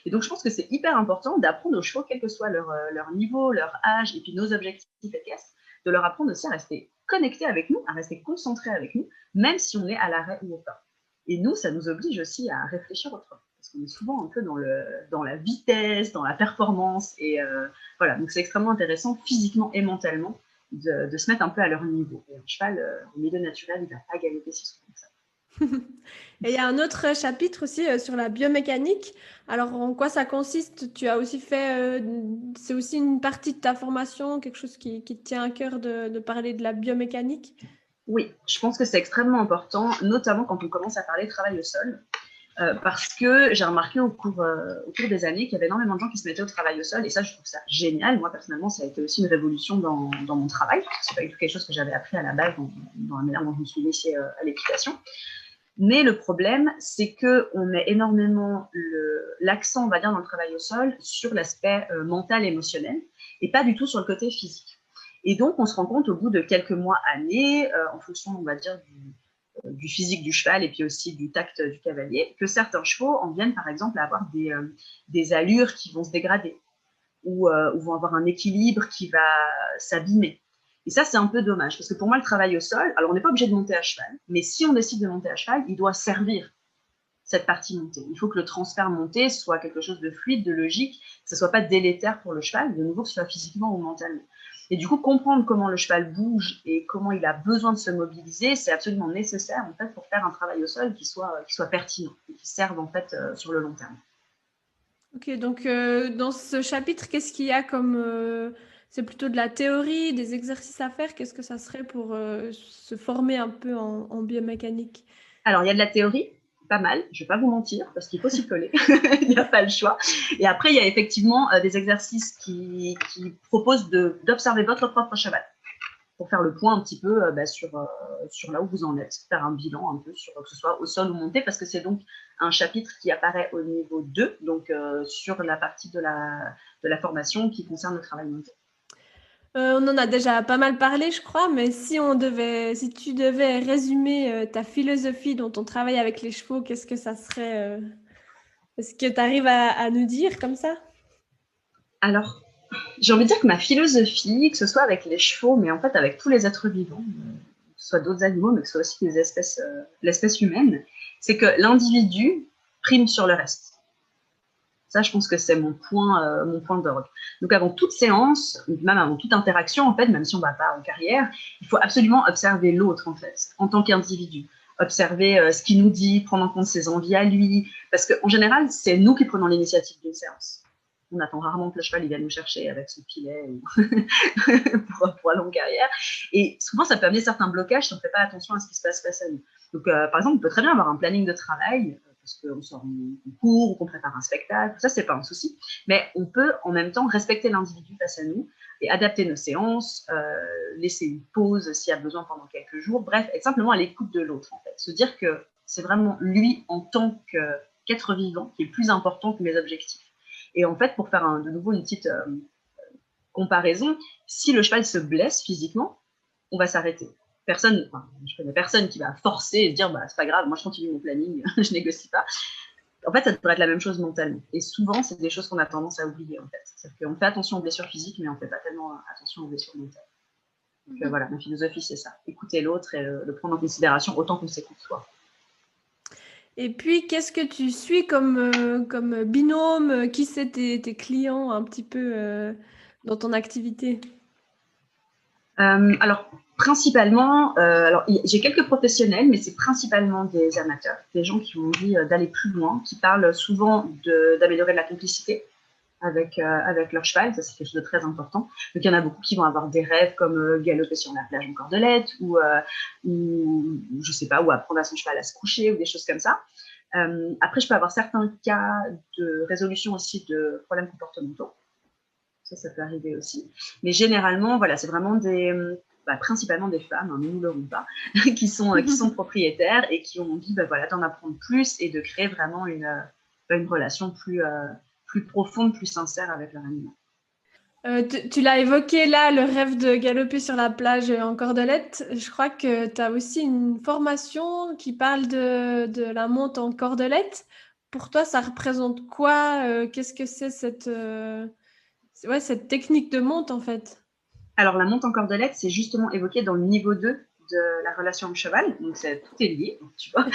Et donc, je pense que c'est hyper important d'apprendre aux chevaux, quel que soit leur niveau, leur âge, et puis nos objectifs équestres, de leur apprendre aussi à rester connectés avec nous, à rester concentrés avec nous, même si on est à l'arrêt ou au pas. Et nous, ça nous oblige aussi à réfléchir autrement, parce qu'on est souvent un peu dans la vitesse, dans la performance, et voilà, donc c'est extrêmement intéressant, physiquement et mentalement, de se mettre un peu à leur niveau. Et un cheval, au milieu naturel, il ne va pas galoper si souvent que ça. Et il y a un autre chapitre aussi sur la biomécanique. Alors, en quoi ça consiste? Tu as aussi fait, c'est aussi une partie de ta formation, quelque chose qui te tient à cœur de parler de la biomécanique? Oui, je pense que c'est extrêmement important, notamment quand on commence à parler de travail au sol, parce que j'ai remarqué au cours des années qu'il y avait énormément de gens qui se mettaient au travail au sol, et ça, je trouve ça génial. Moi, personnellement, ça a été aussi une révolution dans mon travail. C'est pas du tout quelque chose que j'avais appris à la base dans la manière dont je me suis initiée à l'équitation. Mais le problème, c'est qu'on met énormément l'accent, on va dire, dans le travail au sol sur l'aspect mental, émotionnel, et pas du tout sur le côté physique. Et donc, on se rend compte au bout de quelques mois, années, en fonction, on va dire, du physique du cheval et puis aussi du tact du cavalier, que certains chevaux en viennent, par exemple, à avoir des allures qui vont se dégrader ou vont avoir un équilibre qui va s'abîmer. Et ça, c'est un peu dommage, parce que pour moi, le travail au sol, alors on n'est pas obligé de monter à cheval, mais si on décide de monter à cheval, il doit servir cette partie montée. Il faut que le transfert monté soit quelque chose de fluide, de logique, que ce ne soit pas délétère pour le cheval, de nouveau que ce soit physiquement ou mentalement. Et du coup, comprendre comment le cheval bouge et comment il a besoin de se mobiliser, c'est absolument nécessaire en fait pour faire un travail au sol qui soit pertinent et qui serve en fait sur le long terme. Ok, donc dans ce chapitre, qu'est-ce qu'il y a comme... c'est plutôt de la théorie, des exercices à faire. Qu'est-ce que ça serait pour se former un peu en biomécanique? Alors, il y a de la théorie, pas mal, je ne vais pas vous mentir, parce qu'il faut s'y coller, il n'y a pas le choix. Et après, il y a effectivement des exercices qui proposent d'observer votre propre cheval. pour faire le point un petit peu sur là où vous en êtes, faire un bilan un peu sur que ce soit au sol ou monté, parce que c'est donc un chapitre qui apparaît au niveau 2, donc sur la partie de la formation qui concerne le travail monté. On en a déjà pas mal parlé, je crois, mais si tu devais résumer ta philosophie dans ton travail avec les chevaux, qu'est-ce que ça serait? Est-ce que tu arrives à nous dire comme ça? Alors, j'ai envie de dire que ma philosophie, que ce soit avec les chevaux, mais en fait avec tous les êtres vivants, que ce soit d'autres animaux, mais que ce soit aussi l'espèce humaine, c'est que l'individu prime sur le reste. Ça, je pense que c'est mon point d'orgue. Donc, avant toute séance, même avant toute interaction, en fait, même si on ne va pas en carrière, il faut absolument observer l'autre, en fait, en tant qu'individu. Observer ce qu'il nous dit, prendre en compte ses envies à lui. Parce qu'en général, c'est nous qui prenons l'initiative d'une séance. On attend rarement que le cheval vienne nous chercher avec son filet pour aller en carrière. Et souvent, ça peut amener certains blocages si on ne fait pas attention à ce qui se passe face à nous. Donc, par exemple, on peut très bien avoir un planning de travail parce qu'on sort en cours ou qu'on prépare un spectacle, ça, c'est pas un souci. Mais on peut en même temps respecter l'individu face à nous et adapter nos séances, laisser une pause s'il y a besoin pendant quelques jours. Bref, être simplement à l'écoute de l'autre, en fait. Se dire que c'est vraiment lui en tant qu'être vivant qui est le plus important que mes objectifs. Et en fait, pour faire de nouveau une petite comparaison, si le cheval se blesse physiquement, on va s'arrêter. Je connais personne qui va forcer et dire c'est pas grave, moi je continue mon planning, je négocie pas. En fait, ça devrait être la même chose mentalement. Et souvent, c'est des choses qu'on a tendance à oublier en fait. C'est-à-dire qu'on fait attention aux blessures physiques, mais on ne fait pas tellement attention aux blessures mentales. Donc voilà, ma philosophie, c'est ça. Écouter l'autre et le prendre en considération autant qu'on s'écoute soi. Et puis, qu'est-ce que tu suis comme binôme? Qui c'est tes clients un petit peu dans ton activité? Alors, principalement, j'ai quelques professionnels, mais c'est principalement des amateurs, des gens qui ont envie d'aller plus loin, qui parlent souvent d'améliorer la complicité avec leur cheval. Ça, c'est quelque chose de très important. Donc, il y en a beaucoup qui vont avoir des rêves comme galoper sur la plage en cordelette ou je sais pas, ou apprendre à son cheval à se coucher ou des choses comme ça. Après, je peux avoir certains cas de résolution aussi de problèmes comportementaux. Ça peut arriver aussi. Mais généralement, voilà, c'est vraiment principalement des femmes, nous ne l'aurons pas, qui sont propriétaires et qui ont envie d'en apprendre plus et de créer vraiment une relation plus profonde, plus sincère avec leur animal. Tu l'as évoqué là, le rêve de galoper sur la plage en cordelette. Je crois que tu as aussi une formation qui parle de la monte en cordelette. Pour toi, ça représente quoi? Qu'est-ce que c'est cette technique de monte en fait? Alors, la monte en cordelette, c'est justement évoqué dans le niveau 2 de la relation au cheval. Donc, tout est lié, tu vois.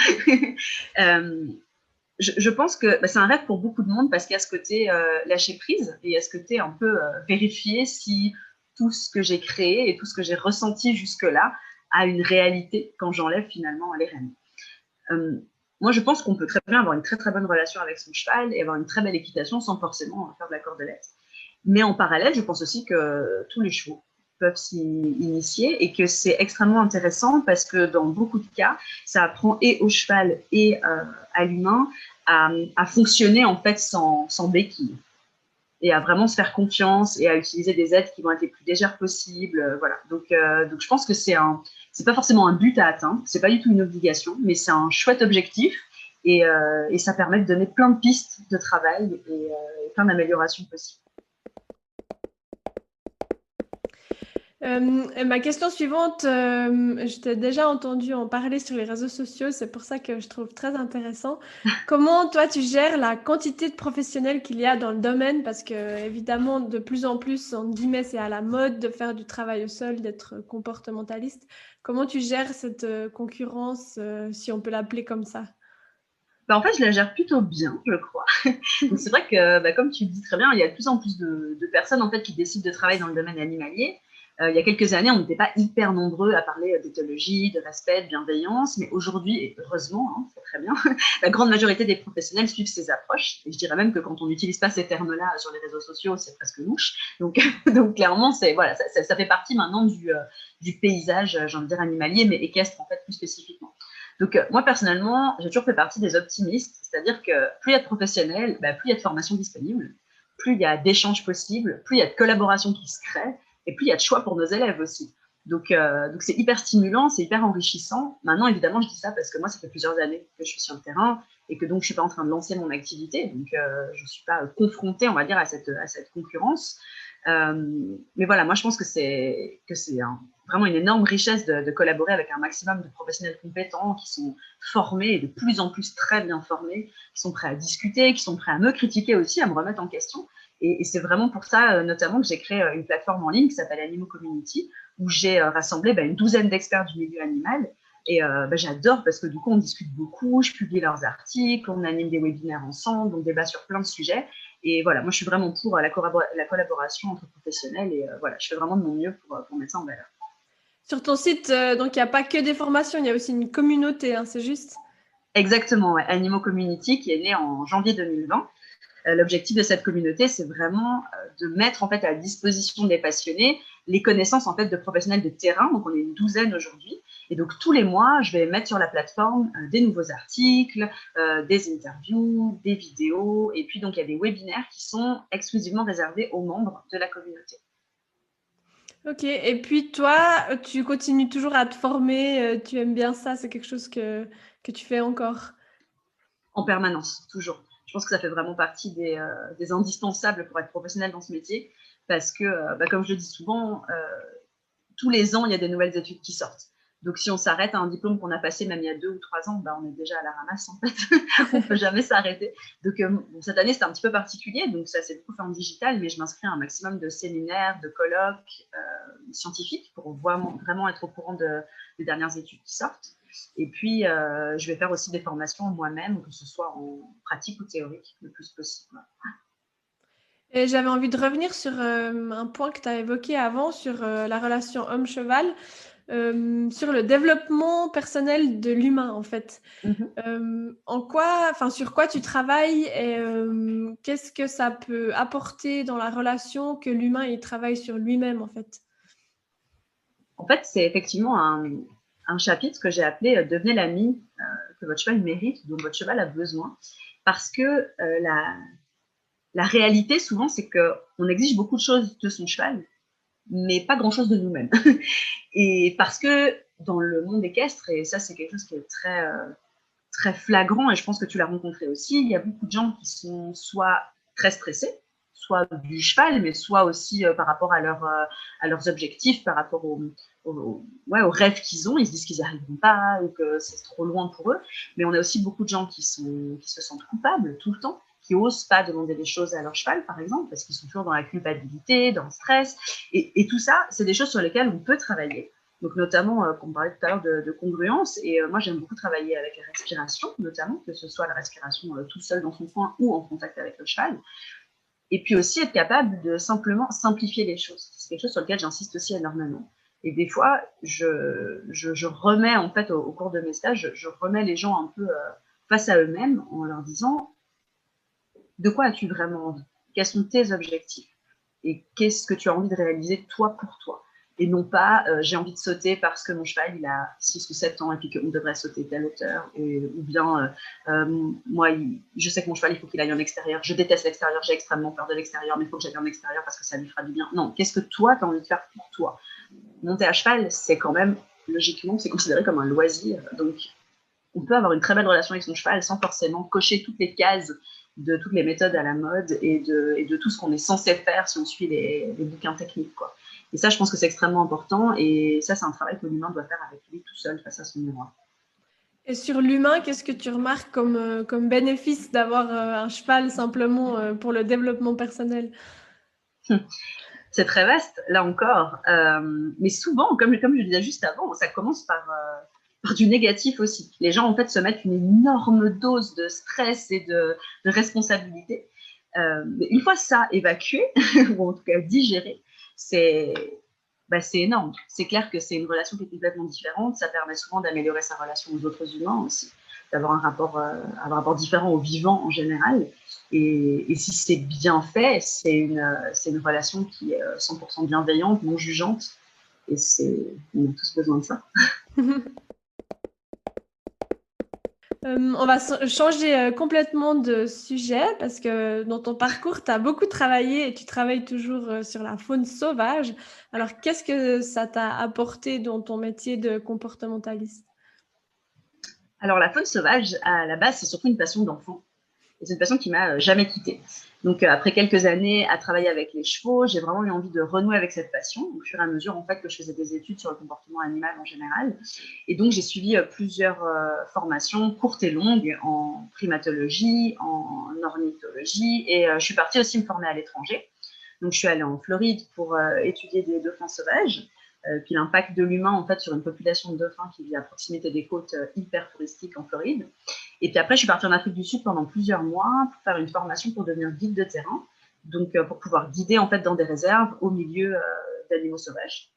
Je pense que c'est un rêve pour beaucoup de monde parce qu'il y a ce côté lâcher prise et il y a ce côté un peu vérifier si tout ce que j'ai créé et tout ce que j'ai ressenti jusque-là a une réalité quand j'enlève finalement les rênes. Moi, je pense qu'on peut très bien avoir une très très bonne relation avec son cheval et avoir une très belle équitation sans forcément faire de la cordelette. Mais en parallèle, je pense aussi que tous les chevaux peuvent s'y initier et que c'est extrêmement intéressant parce que dans beaucoup de cas, ça apprend et au cheval et à l'humain à fonctionner en fait sans béquille et à vraiment se faire confiance et à utiliser des aides qui vont être les plus légères possibles. Voilà. Donc, je pense que c'est pas forcément un but à atteindre, c'est pas du tout une obligation, mais c'est un chouette objectif et ça permet de donner plein de pistes de travail et plein d'améliorations possibles. Ma question suivante, je t'ai déjà entendu en parler sur les réseaux sociaux, c'est pour ça que je trouve très intéressant. Comment toi tu gères la quantité de professionnels qu'il y a dans le domaine? Parce que évidemment, de plus en plus, en guillemets, c'est à la mode de faire du travail au sol, d'être comportementaliste. Comment tu gères cette concurrence, si on peut l'appeler comme ça? En fait, je la gère plutôt bien, je crois. Donc, c'est vrai que, comme tu le dis très bien, il y a de plus en plus de personnes en fait, qui décident de travailler dans le domaine animalier. Il y a quelques années, on n'était pas hyper nombreux à parler d'éthologie, de respect, de bienveillance, mais aujourd'hui, et heureusement, c'est très bien, la grande majorité des professionnels suivent ces approches. Et je dirais même que quand on n'utilise pas ces termes-là sur les réseaux sociaux, c'est presque louche. Donc, clairement, voilà, ça fait partie maintenant du paysage, j'ai envie de dire, animalier, mais équestre en fait plus spécifiquement. Donc, moi, personnellement, j'ai toujours fait partie des optimistes, c'est-à-dire que plus il y a de professionnels, plus il y a de formations disponibles, plus il y a d'échanges possibles, plus il y a de collaborations qui se créent, et plus il y a de choix pour nos élèves aussi. Donc c'est hyper stimulant, c'est hyper enrichissant. Maintenant, évidemment, je dis ça parce que moi, ça fait plusieurs années que je suis sur le terrain et que donc je suis pas en train de lancer mon activité. Donc, je suis pas confrontée, on va dire, à cette concurrence. Mais voilà, moi, je pense que c'est vraiment une énorme richesse de collaborer avec un maximum de professionnels compétents qui sont formés et de plus en plus très bien formés, qui sont prêts à discuter, qui sont prêts à me critiquer aussi, à me remettre en question. Et c'est vraiment pour ça, notamment, que j'ai créé une plateforme en ligne qui s'appelle Animaux Community, où j'ai rassemblé une douzaine d'experts du milieu animal. Et j'adore parce que du coup, on discute beaucoup, je publie leurs articles, on anime des webinaires ensemble, on débat sur plein de sujets. Et voilà, moi, je suis vraiment pour la collaboration entre professionnels. Et voilà, je fais vraiment de mon mieux pour mettre ça en valeur. Sur ton site, donc il n'y a pas que des formations, il y a aussi une communauté, hein, c'est juste? Exactement, ouais. Animaux Community qui est né en janvier 2020. L'objectif de cette communauté, c'est vraiment de mettre en fait à disposition des passionnés les connaissances en fait de professionnels de terrain. Donc, on est une douzaine aujourd'hui. Et donc, tous les mois, je vais mettre sur la plateforme des nouveaux articles, des interviews, des vidéos. Et puis, donc, il y a des webinaires qui sont exclusivement réservés aux membres de la communauté. Ok, et puis toi, tu continues toujours à te former, tu aimes bien ça, c'est quelque chose que tu fais encore? En permanence, toujours. Je pense que ça fait vraiment partie des indispensables pour être professionnel dans ce métier parce que, comme je le dis souvent, tous les ans, il y a des nouvelles études qui sortent. Donc, si on s'arrête à un diplôme qu'on a passé même il y a 2 ou 3 ans, on est déjà à la ramasse, en fait. On ne peut jamais s'arrêter. Donc, cette année, c'était un petit peu particulier. Donc, ça s'est beaucoup fait en digital, mais je m'inscris à un maximum de séminaires, de colloques scientifiques pour vraiment être au courant des dernières études qui sortent. Et puis, je vais faire aussi des formations moi-même, que ce soit en pratique ou théorique, le plus possible. Et j'avais envie de revenir sur un point que tu as évoqué avant, sur la relation homme-cheval, sur le développement personnel de l'humain, en fait. Mm-hmm. Sur quoi tu travailles et qu'est-ce que ça peut apporter dans la relation que l'humain il travaille sur lui-même, en fait? En fait, c'est effectivement un chapitre que j'ai appelé Devenez l'ami que votre cheval mérite, dont votre cheval a besoin. Parce que la réalité, souvent, c'est qu'on exige beaucoup de choses de son cheval, mais pas grand-chose de nous-mêmes. Et parce que dans le monde équestre, et ça, c'est quelque chose qui est très flagrant, et je pense que tu l'as rencontré aussi, il y a beaucoup de gens qui sont soit très stressés, soit du cheval, mais soit aussi par rapport à leurs objectifs, par rapport aux rêves qu'ils ont. Ils se disent qu'ils n'y arriveront pas ou que c'est trop loin pour eux. Mais on a aussi beaucoup de gens qui se sentent coupables tout le temps, qui n'osent pas demander des choses à leur cheval, par exemple, parce qu'ils sont toujours dans la culpabilité, dans le stress. Et tout ça, c'est des choses sur lesquelles on peut travailler. Donc, notamment, on parlait tout à l'heure de congruence, et moi, j'aime beaucoup travailler avec la respiration, notamment, que ce soit la respiration tout seul dans son coin ou en contact avec le cheval. Et puis aussi être capable de simplement simplifier les choses. C'est quelque chose sur lequel j'insiste aussi énormément. Et des fois, je remets, en fait, au cours de mes stages, je remets les gens un peu face à eux-mêmes en leur disant de quoi as-tu vraiment envie? Quels sont tes objectifs? Et qu'est-ce que tu as envie de réaliser toi pour toi? Et non pas j'ai envie de sauter parce que mon cheval il a 6 ou 7 ans et puis qu'on devrait sauter telle hauteur, ou bien moi je sais que mon cheval il faut qu'il aille en extérieur, je déteste l'extérieur, j'ai extrêmement peur de l'extérieur, mais il faut que j'aille en extérieur parce que ça lui fera du bien. Non, qu'est-ce que toi tu as envie de faire pour toi? Monter à cheval, c'est quand même, logiquement, c'est considéré comme un loisir, donc on peut avoir une très belle relation avec son cheval sans forcément cocher toutes les cases de toutes les méthodes à la mode et de tout ce qu'on est censé faire si on suit les bouquins techniques, quoi. Et ça, je pense que c'est extrêmement important. Et ça, c'est un travail que l'humain doit faire avec lui tout seul face à son miroir. Et sur l'humain, qu'est-ce que tu remarques comme bénéfice d'avoir un cheval simplement pour le développement personnel? C'est très vaste, là encore. Mais souvent, comme je le disais juste avant, ça commence par du négatif aussi. Les gens, en fait, se mettent une énorme dose de stress et de responsabilité. Mais une fois ça évacué, ou en tout cas digéré, c'est énorme. C'est clair que c'est une relation qui est complètement différente. Ça permet souvent d'améliorer sa relation aux autres humains aussi, d'avoir un rapport différent aux vivants en général. Et si c'est bien fait, c'est une relation qui est 100% bienveillante, non jugeante. Et on a tous besoin de ça. On va changer complètement de sujet parce que dans ton parcours, tu as beaucoup travaillé et tu travailles toujours sur la faune sauvage. Alors, qu'est-ce que ça t'a apporté dans ton métier de comportementaliste? Alors, la faune sauvage, à la base, c'est surtout une passion d'enfant. Et c'est une passion qui m'a jamais quittée. Donc, après quelques années à travailler avec les chevaux, j'ai vraiment eu envie de renouer avec cette passion au fur et à mesure en fait, que je faisais des études sur le comportement animal en général. Et donc, j'ai suivi plusieurs formations courtes et longues en primatologie, en ornithologie. Et je suis partie aussi me former à l'étranger. Donc, je suis allée en Floride pour étudier des dauphins sauvages. Puis l'impact de l'humain en fait sur une population de dauphins qui vit à proximité des côtes hyper touristiques en Floride. Et puis après, je suis partie en Afrique du Sud pendant plusieurs mois pour faire une formation pour devenir guide de terrain, donc pour pouvoir guider en fait dans des réserves au milieu d'animaux sauvages.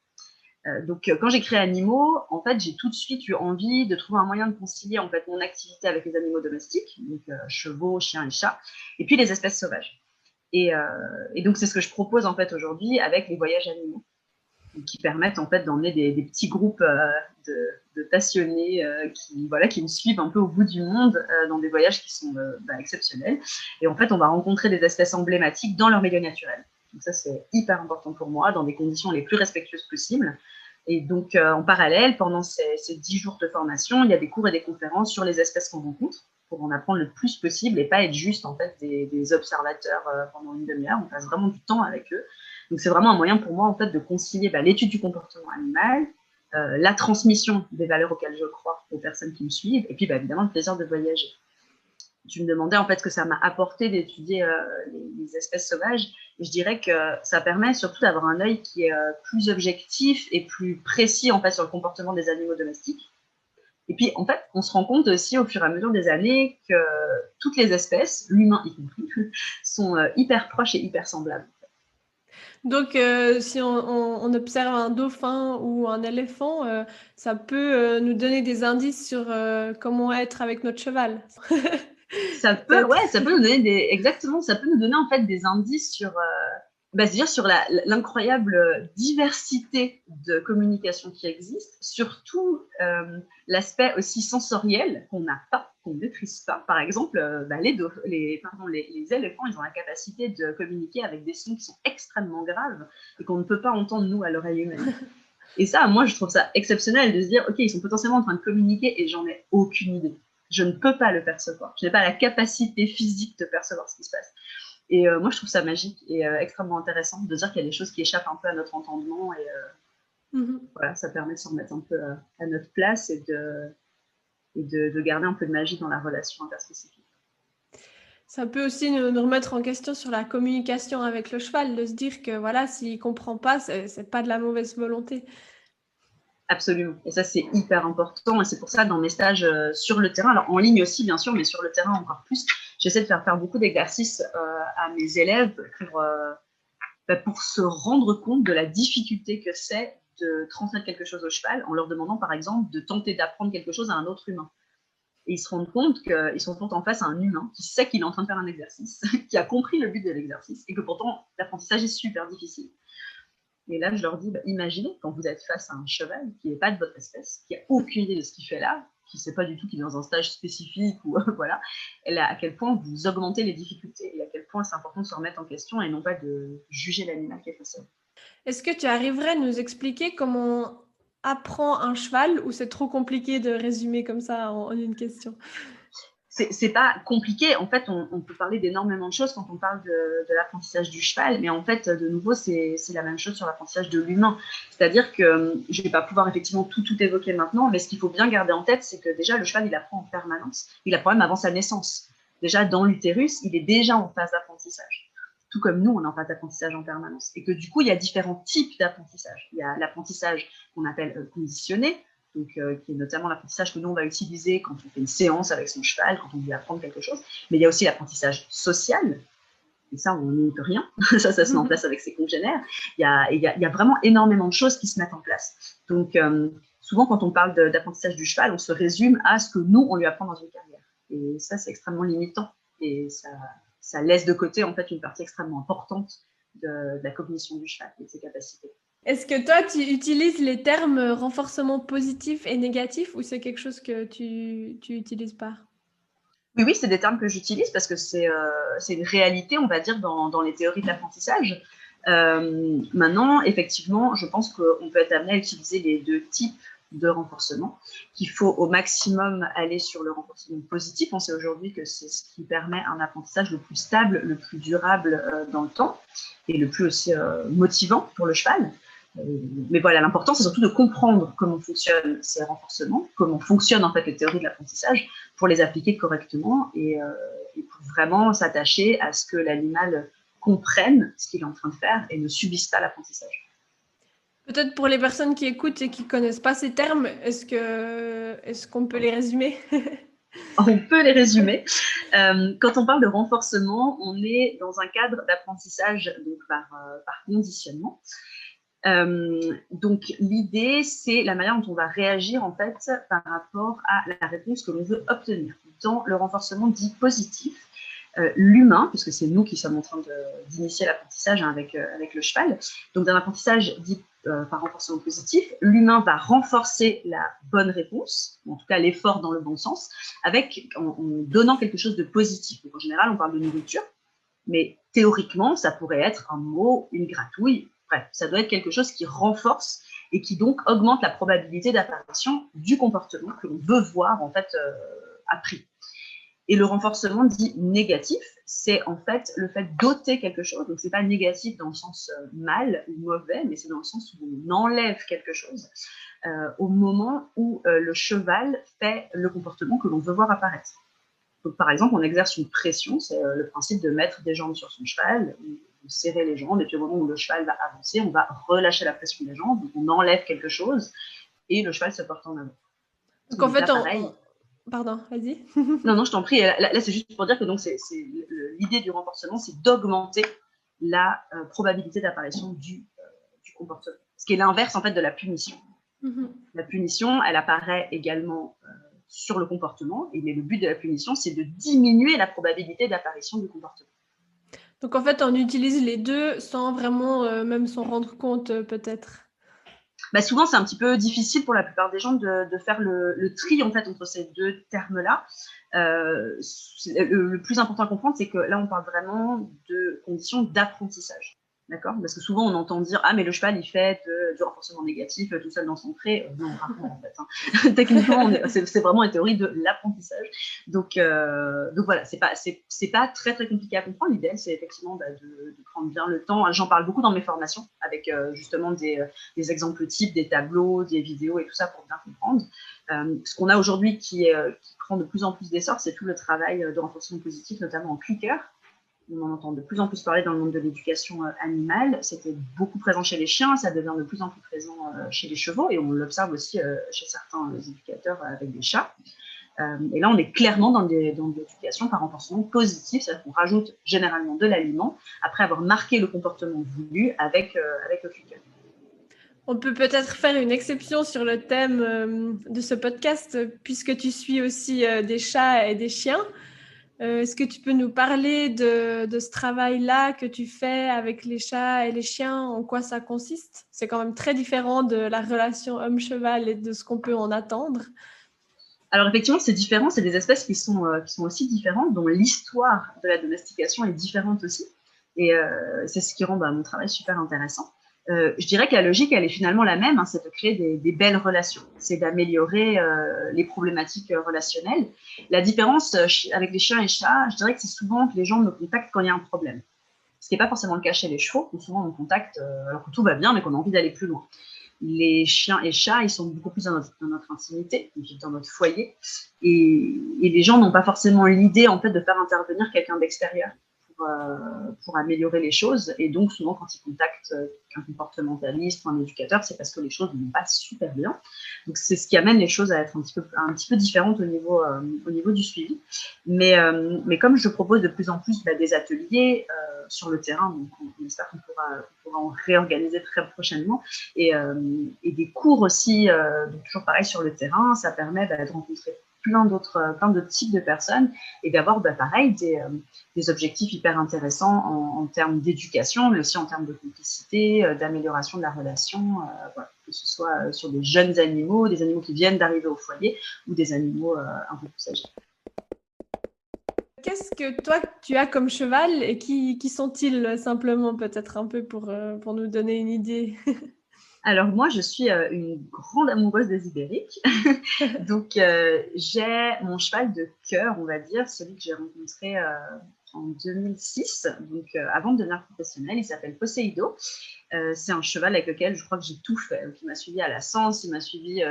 Donc quand j'ai créé Animaux, en fait, j'ai tout de suite eu envie de trouver un moyen de concilier en fait mon activité avec les animaux domestiques, donc chevaux, chiens et chats, et puis les espèces sauvages. Et donc c'est ce que je propose en fait aujourd'hui avec les voyages animaux, qui permettent en fait d'emmener des petits groupes de passionnés qui me suivent un peu au bout du monde dans des voyages qui sont exceptionnels. Et en fait, on va rencontrer des espèces emblématiques dans leur milieu naturel. Donc ça, c'est hyper important pour moi, dans des conditions les plus respectueuses possibles. Et donc, en parallèle, pendant ces 10 jours de formation, il y a des cours et des conférences sur les espèces qu'on rencontre pour en apprendre le plus possible et pas être juste en fait des observateurs pendant une demi-heure. On passe vraiment du temps avec eux. Donc, c'est vraiment un moyen pour moi en fait de concilier l'étude du comportement animal, la transmission des valeurs auxquelles je crois aux personnes qui me suivent, et puis évidemment le plaisir de voyager. Tu me demandais en fait ce que ça m'a apporté d'étudier les espèces sauvages, et je dirais que ça permet surtout d'avoir un œil qui est plus objectif et plus précis en fait sur le comportement des animaux domestiques. Et puis en fait, on se rend compte aussi au fur et à mesure des années que toutes les espèces, l'humain y compris, sont hyper proches et hyper semblables. Donc, si on observe un dauphin ou un éléphant, ça peut nous donner des indices sur comment être avec notre cheval. Ça peut, ouais, ça peut nous donner exactement, ça peut nous donner en fait des indices sur, sur l'incroyable diversité de communication qui existe, surtout l'aspect aussi sensoriel qu'on n'a pas, qu'on ne maîtrise pas. Par exemple, les éléphants, ils ont la capacité de communiquer avec des sons qui sont extrêmement graves et qu'on ne peut pas entendre, nous, à l'oreille humaine. Et ça, moi, je trouve ça exceptionnel de se dire, OK, ils sont potentiellement en train de communiquer et j'en ai aucune idée. Je ne peux pas le percevoir. Je n'ai pas la capacité physique de percevoir ce qui se passe. Et moi, je trouve ça magique et extrêmement intéressant de dire qu'il y a des choses qui échappent un peu à notre entendement. Et voilà, ça permet de se remettre un peu à notre place et de garder un peu de magie dans la relation interspécifique. Ça peut aussi nous remettre en question sur la communication avec le cheval, de se dire que voilà, s'il ne comprend pas, c'est pas de la mauvaise volonté. Absolument. Et ça, c'est hyper important. Et c'est pour ça, dans mes stages sur le terrain, alors en ligne aussi, bien sûr, mais sur le terrain encore plus, j'essaie de faire beaucoup d'exercices à mes élèves pour se rendre compte de la difficulté que c'est de transmettre quelque chose au cheval en leur demandant, par exemple, de tenter d'apprendre quelque chose à un autre humain. Et ils se rendent compte qu'ils sont en face à un humain qui sait qu'il est en train de faire un exercice, qui a compris le but de l'exercice et que pourtant, l'apprentissage est super difficile. Et là, je leur dis, imaginez quand vous êtes face à un cheval qui n'est pas de votre espèce, qui n'a aucune idée de ce qu'il fait là, qui ne sait pas du tout qu'il est dans un stage spécifique, ou voilà, et là, à quel point vous augmentez les difficultés et à quel point c'est important de se remettre en question et non pas de juger l'animal qui est face à vous. Est-ce que tu arriverais à nous expliquer comment on apprend un cheval ou c'est trop compliqué de résumer comme ça en une question? C'est pas compliqué. En fait, on peut parler d'énormément de choses quand on parle de l'apprentissage du cheval, mais en fait, de nouveau, c'est la même chose sur l'apprentissage de l'humain. C'est-à-dire que je ne vais pas pouvoir effectivement tout évoquer maintenant, mais ce qu'il faut bien garder en tête, c'est que déjà, le cheval, il apprend en permanence. Il apprend même avant sa naissance. Déjà, dans l'utérus, il est déjà en phase d'apprentissage. Tout comme nous, on est en phase d'apprentissage en permanence. Et que du coup, il y a différents types d'apprentissage. Il y a l'apprentissage qu'on appelle conditionné, donc, qui est notamment l'apprentissage que nous, on va utiliser quand on fait une séance avec son cheval, quand on veut apprendre quelque chose. Mais il y a aussi l'apprentissage social. Et ça, on n'y peut rien. ça se met en place avec ses congénères. Il y a vraiment énormément de choses qui se mettent en place. Donc, souvent, quand on parle d'apprentissage du cheval, on se résume à ce que nous, on lui apprend dans une carrière. Et ça, c'est extrêmement limitant. Et ça laisse de côté, en fait, une partie extrêmement importante de la cognition du cheval et de ses capacités. Est-ce que toi, tu utilises les termes renforcement positif et négatif ou c'est quelque chose que tu n'utilises pas? Oui, oui, c'est des termes que j'utilise parce que c'est une réalité, on va dire, dans les théories de l'apprentissage. Maintenant, effectivement, je pense qu'on peut être amené à utiliser les deux types de renforcement, qu'il faut au maximum aller sur le renforcement positif. On sait aujourd'hui que c'est ce qui permet un apprentissage le plus stable, le plus durable dans le temps et le plus aussi motivant pour le cheval. Mais voilà, l'important, c'est surtout de comprendre comment fonctionnent ces renforcements, comment fonctionnent en fait les théories de l'apprentissage pour les appliquer correctement et pour vraiment s'attacher à ce que l'animal comprenne ce qu'il est en train de faire et ne subisse pas l'apprentissage. Peut-être pour les personnes qui écoutent et qui connaissent pas ces termes, est-ce qu'on peut les résumer? On peut les résumer. Quand on parle de renforcement, on est dans un cadre d'apprentissage donc par conditionnement. Donc l'idée, c'est la manière dont on va réagir en fait par rapport à la réponse que l'on veut obtenir. Dans le renforcement dit positif, l'humain, puisque c'est nous qui sommes en train d'initier l'apprentissage avec le cheval, donc dans l'apprentissage dit par renforcement positif, l'humain va renforcer la bonne réponse, en tout cas l'effort dans le bon sens, en donnant quelque chose de positif. Donc en général, on parle de nourriture, mais théoriquement, ça pourrait être un mot, une gratouille. Bref, ça doit être quelque chose qui renforce et qui donc augmente la probabilité d'apparition du comportement que l'on veut voir en fait appris. Et le renforcement dit négatif, c'est en fait le fait d'ôter quelque chose. Donc, ce n'est pas négatif dans le sens mal ou mauvais, mais c'est dans le sens où on enlève quelque chose au moment où le cheval fait le comportement que l'on veut voir apparaître. Donc, par exemple, on exerce une pression, c'est le principe de mettre des jambes sur son cheval, de serrer les jambes, et puis au moment où le cheval va avancer, on va relâcher la pression des jambes, donc on enlève quelque chose, et le cheval se porte en avant. Donc en fait, pardon, vas-y. Non, non, je t'en prie. Là, c'est juste pour dire que l'idée du renforcement, c'est d'augmenter la probabilité d'apparition du comportement. Ce qui est l'inverse, en fait, de la punition. La punition, elle apparaît également sur le comportement. Et le but de la punition, c'est de diminuer la probabilité d'apparition du comportement. Donc en fait, on utilise les deux sans vraiment même s'en rendre compte peut-être. Bah, souvent, c'est un petit peu difficile pour la plupart des gens de faire le tri en fait, entre ces deux termes-là. Le plus important à comprendre, c'est que là, on parle vraiment de conditions d'apprentissage. D'accord? Parce que souvent, on entend dire « Ah, mais le cheval, il fait du renforcement négatif tout seul dans son pré. » Non, rarement, en fait. Hein. Techniquement, c'est vraiment une théorie de l'apprentissage. Donc voilà, c'est pas très, très compliqué à comprendre. L'idéal, c'est effectivement de prendre bien le temps. J'en parle beaucoup dans mes formations, avec justement des exemples types, des tableaux, des vidéos et tout ça pour bien comprendre. Ce qu'on a aujourd'hui qui prend de plus en plus d'essor, c'est tout le travail de renforcement positif, notamment en clicker. On en entend de plus en plus parler dans le monde de l'éducation animale. C'était beaucoup présent chez les chiens, ça devient de plus en plus présent chez les chevaux, et on l'observe aussi chez certains éducateurs avec des chats. Et là, on est clairement dans l'éducation par renforcement positif, c'est-à-dire qu'on rajoute généralement de l'aliment après avoir marqué le comportement voulu avec le clicker. On peut peut-être faire une exception sur le thème de ce podcast, puisque tu suis aussi des chats et des chiens. Est-ce que tu peux nous parler de ce travail-là que tu fais avec les chats et les chiens? En quoi ça consiste? C'est quand même très différent de la relation homme-cheval et de ce qu'on peut en attendre. Alors effectivement, c'est différent, c'est des espèces qui sont aussi différentes, dont l'histoire de la domestication est différente aussi. Et c'est ce qui rend mon travail super intéressant. Je dirais que la logique, elle est finalement la même, hein, c'est de créer des belles relations, c'est d'améliorer les problématiques relationnelles. La différence avec les chiens et chats, je dirais que c'est souvent que les gens me contactent quand il y a un problème. Ce qui n'est pas forcément le cas chez les chevaux, où souvent on contacte alors que tout va bien, mais qu'on a envie d'aller plus loin. Les chiens et chats, ils sont beaucoup plus dans notre intimité, dans notre foyer, et les gens n'ont pas forcément l'idée en fait de faire intervenir quelqu'un d'extérieur pour améliorer les choses. Et donc, souvent, quand ils contactent un comportementaliste ou un éducateur, c'est parce que les choses ne vont pas super bien. Donc, c'est ce qui amène les choses à être un petit peu différentes au niveau du suivi. Mais comme je propose de plus en plus des ateliers sur le terrain, donc on espère qu'on pourra en réorganiser très prochainement, et des cours aussi, donc toujours pareil sur le terrain, ça permet de rencontrer plein d'autres types de personnes et d'avoir pareil des objectifs hyper intéressants en termes d'éducation, mais aussi en termes de complicité, d'amélioration de la relation, voilà, que ce soit sur des jeunes animaux, des animaux qui viennent d'arriver au foyer ou des animaux un peu plus âgés. Qu'est-ce que toi, tu as comme cheval et qui sont-ils simplement, peut-être un peu pour nous donner une idée? Alors moi, je suis une grande amoureuse des ibériques. Donc, j'ai mon cheval de cœur, on va dire, celui que j'ai rencontré en 2006, donc avant de devenir professionnelle. Il s'appelle Poséido. C'est un cheval avec lequel je crois que j'ai tout fait. Donc, il m'a suivi à la Sens, il m'a suivi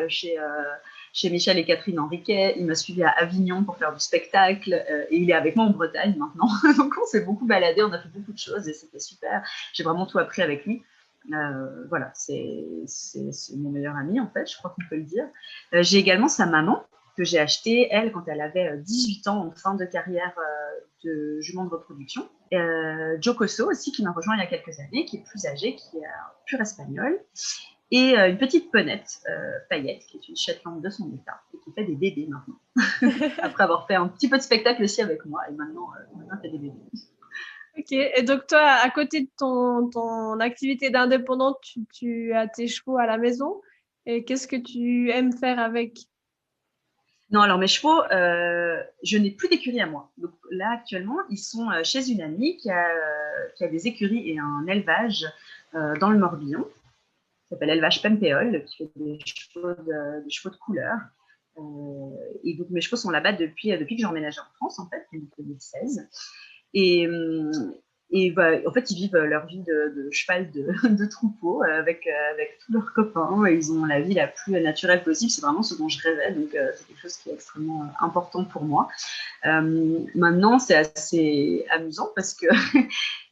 chez Michel et Catherine Henriquet, il m'a suivi à Avignon pour faire du spectacle et il est avec moi en Bretagne maintenant. Donc, on s'est beaucoup baladé, on a fait beaucoup de choses et c'était super. J'ai vraiment tout appris avec lui. Voilà, c'est mon meilleur ami en fait, je crois qu'on peut le dire. J'ai également sa maman que j'ai achetée, elle, quand elle avait 18 ans, en fin de carrière de jument de reproduction. Jocoso aussi, qui m'a rejoint il y a quelques années, qui est plus âgée, qui est un pur espagnol. Et une petite ponette, Paillette, qui est une Shetland de son état, et qui fait des bébés maintenant. Après avoir fait un petit peu de spectacle aussi avec moi, et maintenant elle fait des bébés. Ok, et donc toi, à côté de ton activité d'indépendante, tu as tes chevaux à la maison. Et qu'est-ce que tu aimes faire avec? Non, alors mes chevaux, je n'ai plus d'écurie à moi. Donc là, actuellement, ils sont chez une amie qui a des écuries et un élevage dans le Morbihan. Ça s'appelle Élevage Pempéole, qui fait des chevaux de couleur. Et donc mes chevaux sont là-bas depuis que j'ai emménagé en France, en fait, depuis 2016. Et bah, en fait, ils vivent leur vie de cheval de troupeau avec tous leurs copains. Et ils ont la vie la plus naturelle possible. C'est vraiment ce dont je rêvais. Donc, c'est quelque chose qui est extrêmement important pour moi. Maintenant, c'est assez amusant parce que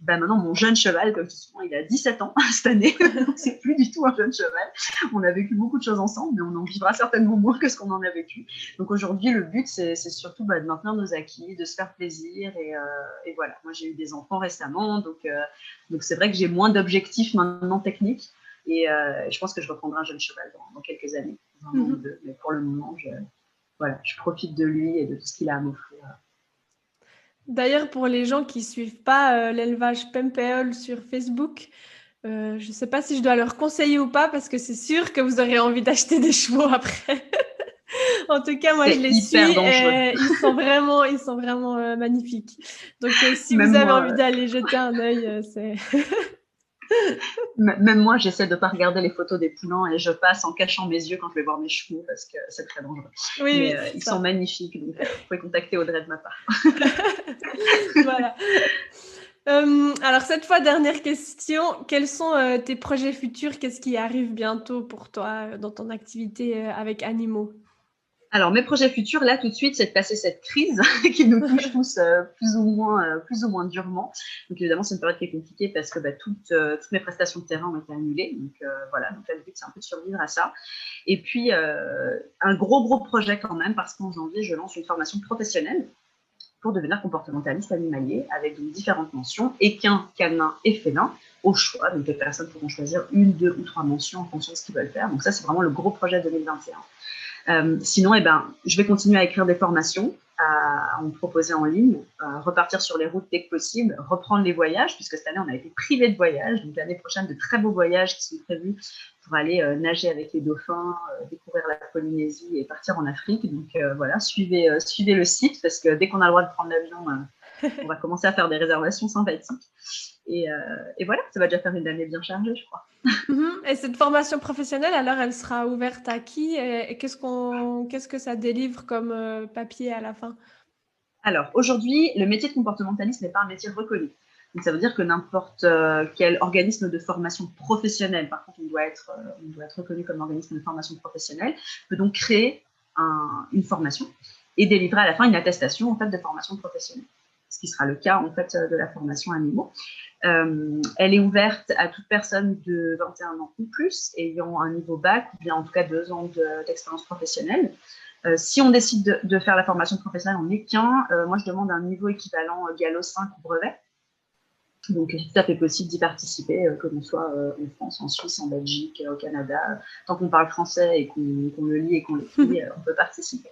bah, maintenant, mon jeune cheval, comme je dis souvent, il a 17 ans cette année. Donc, c'est plus du tout un jeune cheval. On a vécu beaucoup de choses ensemble, mais on en vivra certainement moins que ce qu'on en a vécu. Donc, aujourd'hui, le but, c'est surtout de maintenir nos acquis, de se faire plaisir. Et voilà, moi, j'ai eu des enfants récemment. Donc c'est vrai que j'ai moins d'objectifs maintenant techniques. Et je pense que je reprendrai un jeune cheval dans quelques années, dans un an ou deux. Mais pour le moment, je profite de lui et de tout ce qu'il a à m'offrir. D'ailleurs, pour les gens qui suivent pas l'élevage Pempéole sur Facebook, je ne sais pas si je dois leur conseiller ou pas parce que c'est sûr que vous aurez envie d'acheter des chevaux après. En tout cas, moi, je C'est les hyper suis dangereux. et ils sont vraiment magnifiques. Donc, si Même vous avez moi, envie d'aller jeter un œil, c'est... même moi, j'essaie de ne pas regarder les photos des poulains et je passe en cachant mes yeux quand je vais voir mes chevaux parce que c'est très dangereux. Oui, Mais oui, c'est ils ça. sont magnifiques, donc vous pouvez contacter Audrey de ma part. Voilà. Alors, cette fois, dernière question. Quels sont tes projets futurs? Qu'est-ce qui arrive bientôt pour toi dans ton activité avec animaux? Alors, mes projets futurs, là, tout de suite, c'est de passer cette crise qui nous touche tous plus ou moins durement. Donc, évidemment, c'est une période qui est compliquée parce que toutes mes prestations de terrain ont été annulées. Donc, voilà, donc là, le but, c'est un peu de survivre à ça. Et puis, un gros projet quand même, parce qu'en janvier, je lance une formation professionnelle pour devenir comportementaliste animalier avec donc différentes mentions, équin, canin et félin, au choix. Donc, les personnes pourront choisir une, deux ou trois mentions en fonction de ce qu'ils veulent faire. Donc, ça, c'est vraiment le gros projet 2021. Sinon, je vais continuer à écrire des formations, à en proposer en ligne, repartir sur les routes dès que possible, reprendre les voyages, puisque cette année, on a été privé de voyages. Donc, l'année prochaine, de très beaux voyages qui sont prévus pour aller nager avec les dauphins, découvrir la Polynésie et partir en Afrique. Donc, voilà, suivez le site, parce que dès qu'on a le droit de prendre l'avion, on va commencer à faire des réservations sympathiques. Et voilà, ça va déjà faire une année bien chargée, je crois. Et cette formation professionnelle, alors, elle sera ouverte à qui? Et qu'est-ce que ça délivre comme papier à la fin? Alors, aujourd'hui, le métier de comportementaliste n'est pas un métier reconnu. Donc, ça veut dire que n'importe quel organisme de formation professionnelle, par contre, on doit être reconnu comme organisme de formation professionnelle, peut donc créer une formation et délivrer à la fin une attestation en fait, de formation professionnelle, ce qui sera le cas en fait, de la formation animaux. Elle est ouverte à toute personne de 21 ans ou plus, ayant un niveau bac ou bien en tout cas 2 ans d'expérience professionnelle. Si on décide de faire la formation professionnelle en équin, moi je demande un niveau équivalent Gallo 5 ou brevet. Donc c'est tout à fait possible d'y participer, que l'on soit en France, en Suisse, en Belgique, au Canada. Tant qu'on parle français et qu'on le lit et qu'on l'écrit, on peut participer.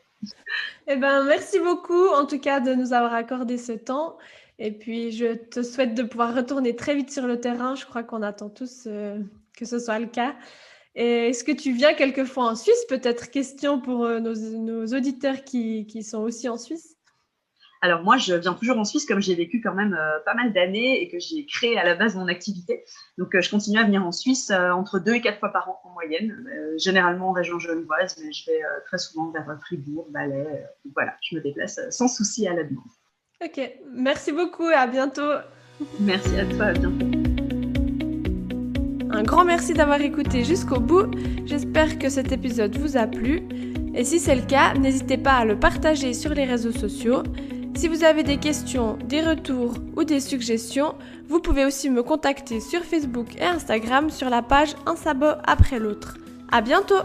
Eh ben, merci beaucoup en tout cas de nous avoir accordé ce temps. Et puis, je te souhaite de pouvoir retourner très vite sur le terrain. Je crois qu'on attend tous que ce soit le cas. Et est-ce que tu viens quelquefois en Suisse? Peut-être question pour nos auditeurs qui sont aussi en Suisse. Alors moi, je viens toujours en Suisse comme j'ai vécu quand même pas mal d'années et que j'ai créé à la base mon activité. Donc je continue à venir en Suisse entre 2 et 4 fois par an en moyenne, généralement en région genevoise, mais je vais très souvent vers Fribourg, Valais. Voilà, je me déplace sans souci à la demande. Ok, merci beaucoup et à bientôt. Merci à toi, à bientôt. Un grand merci d'avoir écouté jusqu'au bout. J'espère que cet épisode vous a plu. Et si c'est le cas, n'hésitez pas à le partager sur les réseaux sociaux. Si vous avez des questions, des retours ou des suggestions, vous pouvez aussi me contacter sur Facebook et Instagram sur la page Un sabot après l'autre. À bientôt!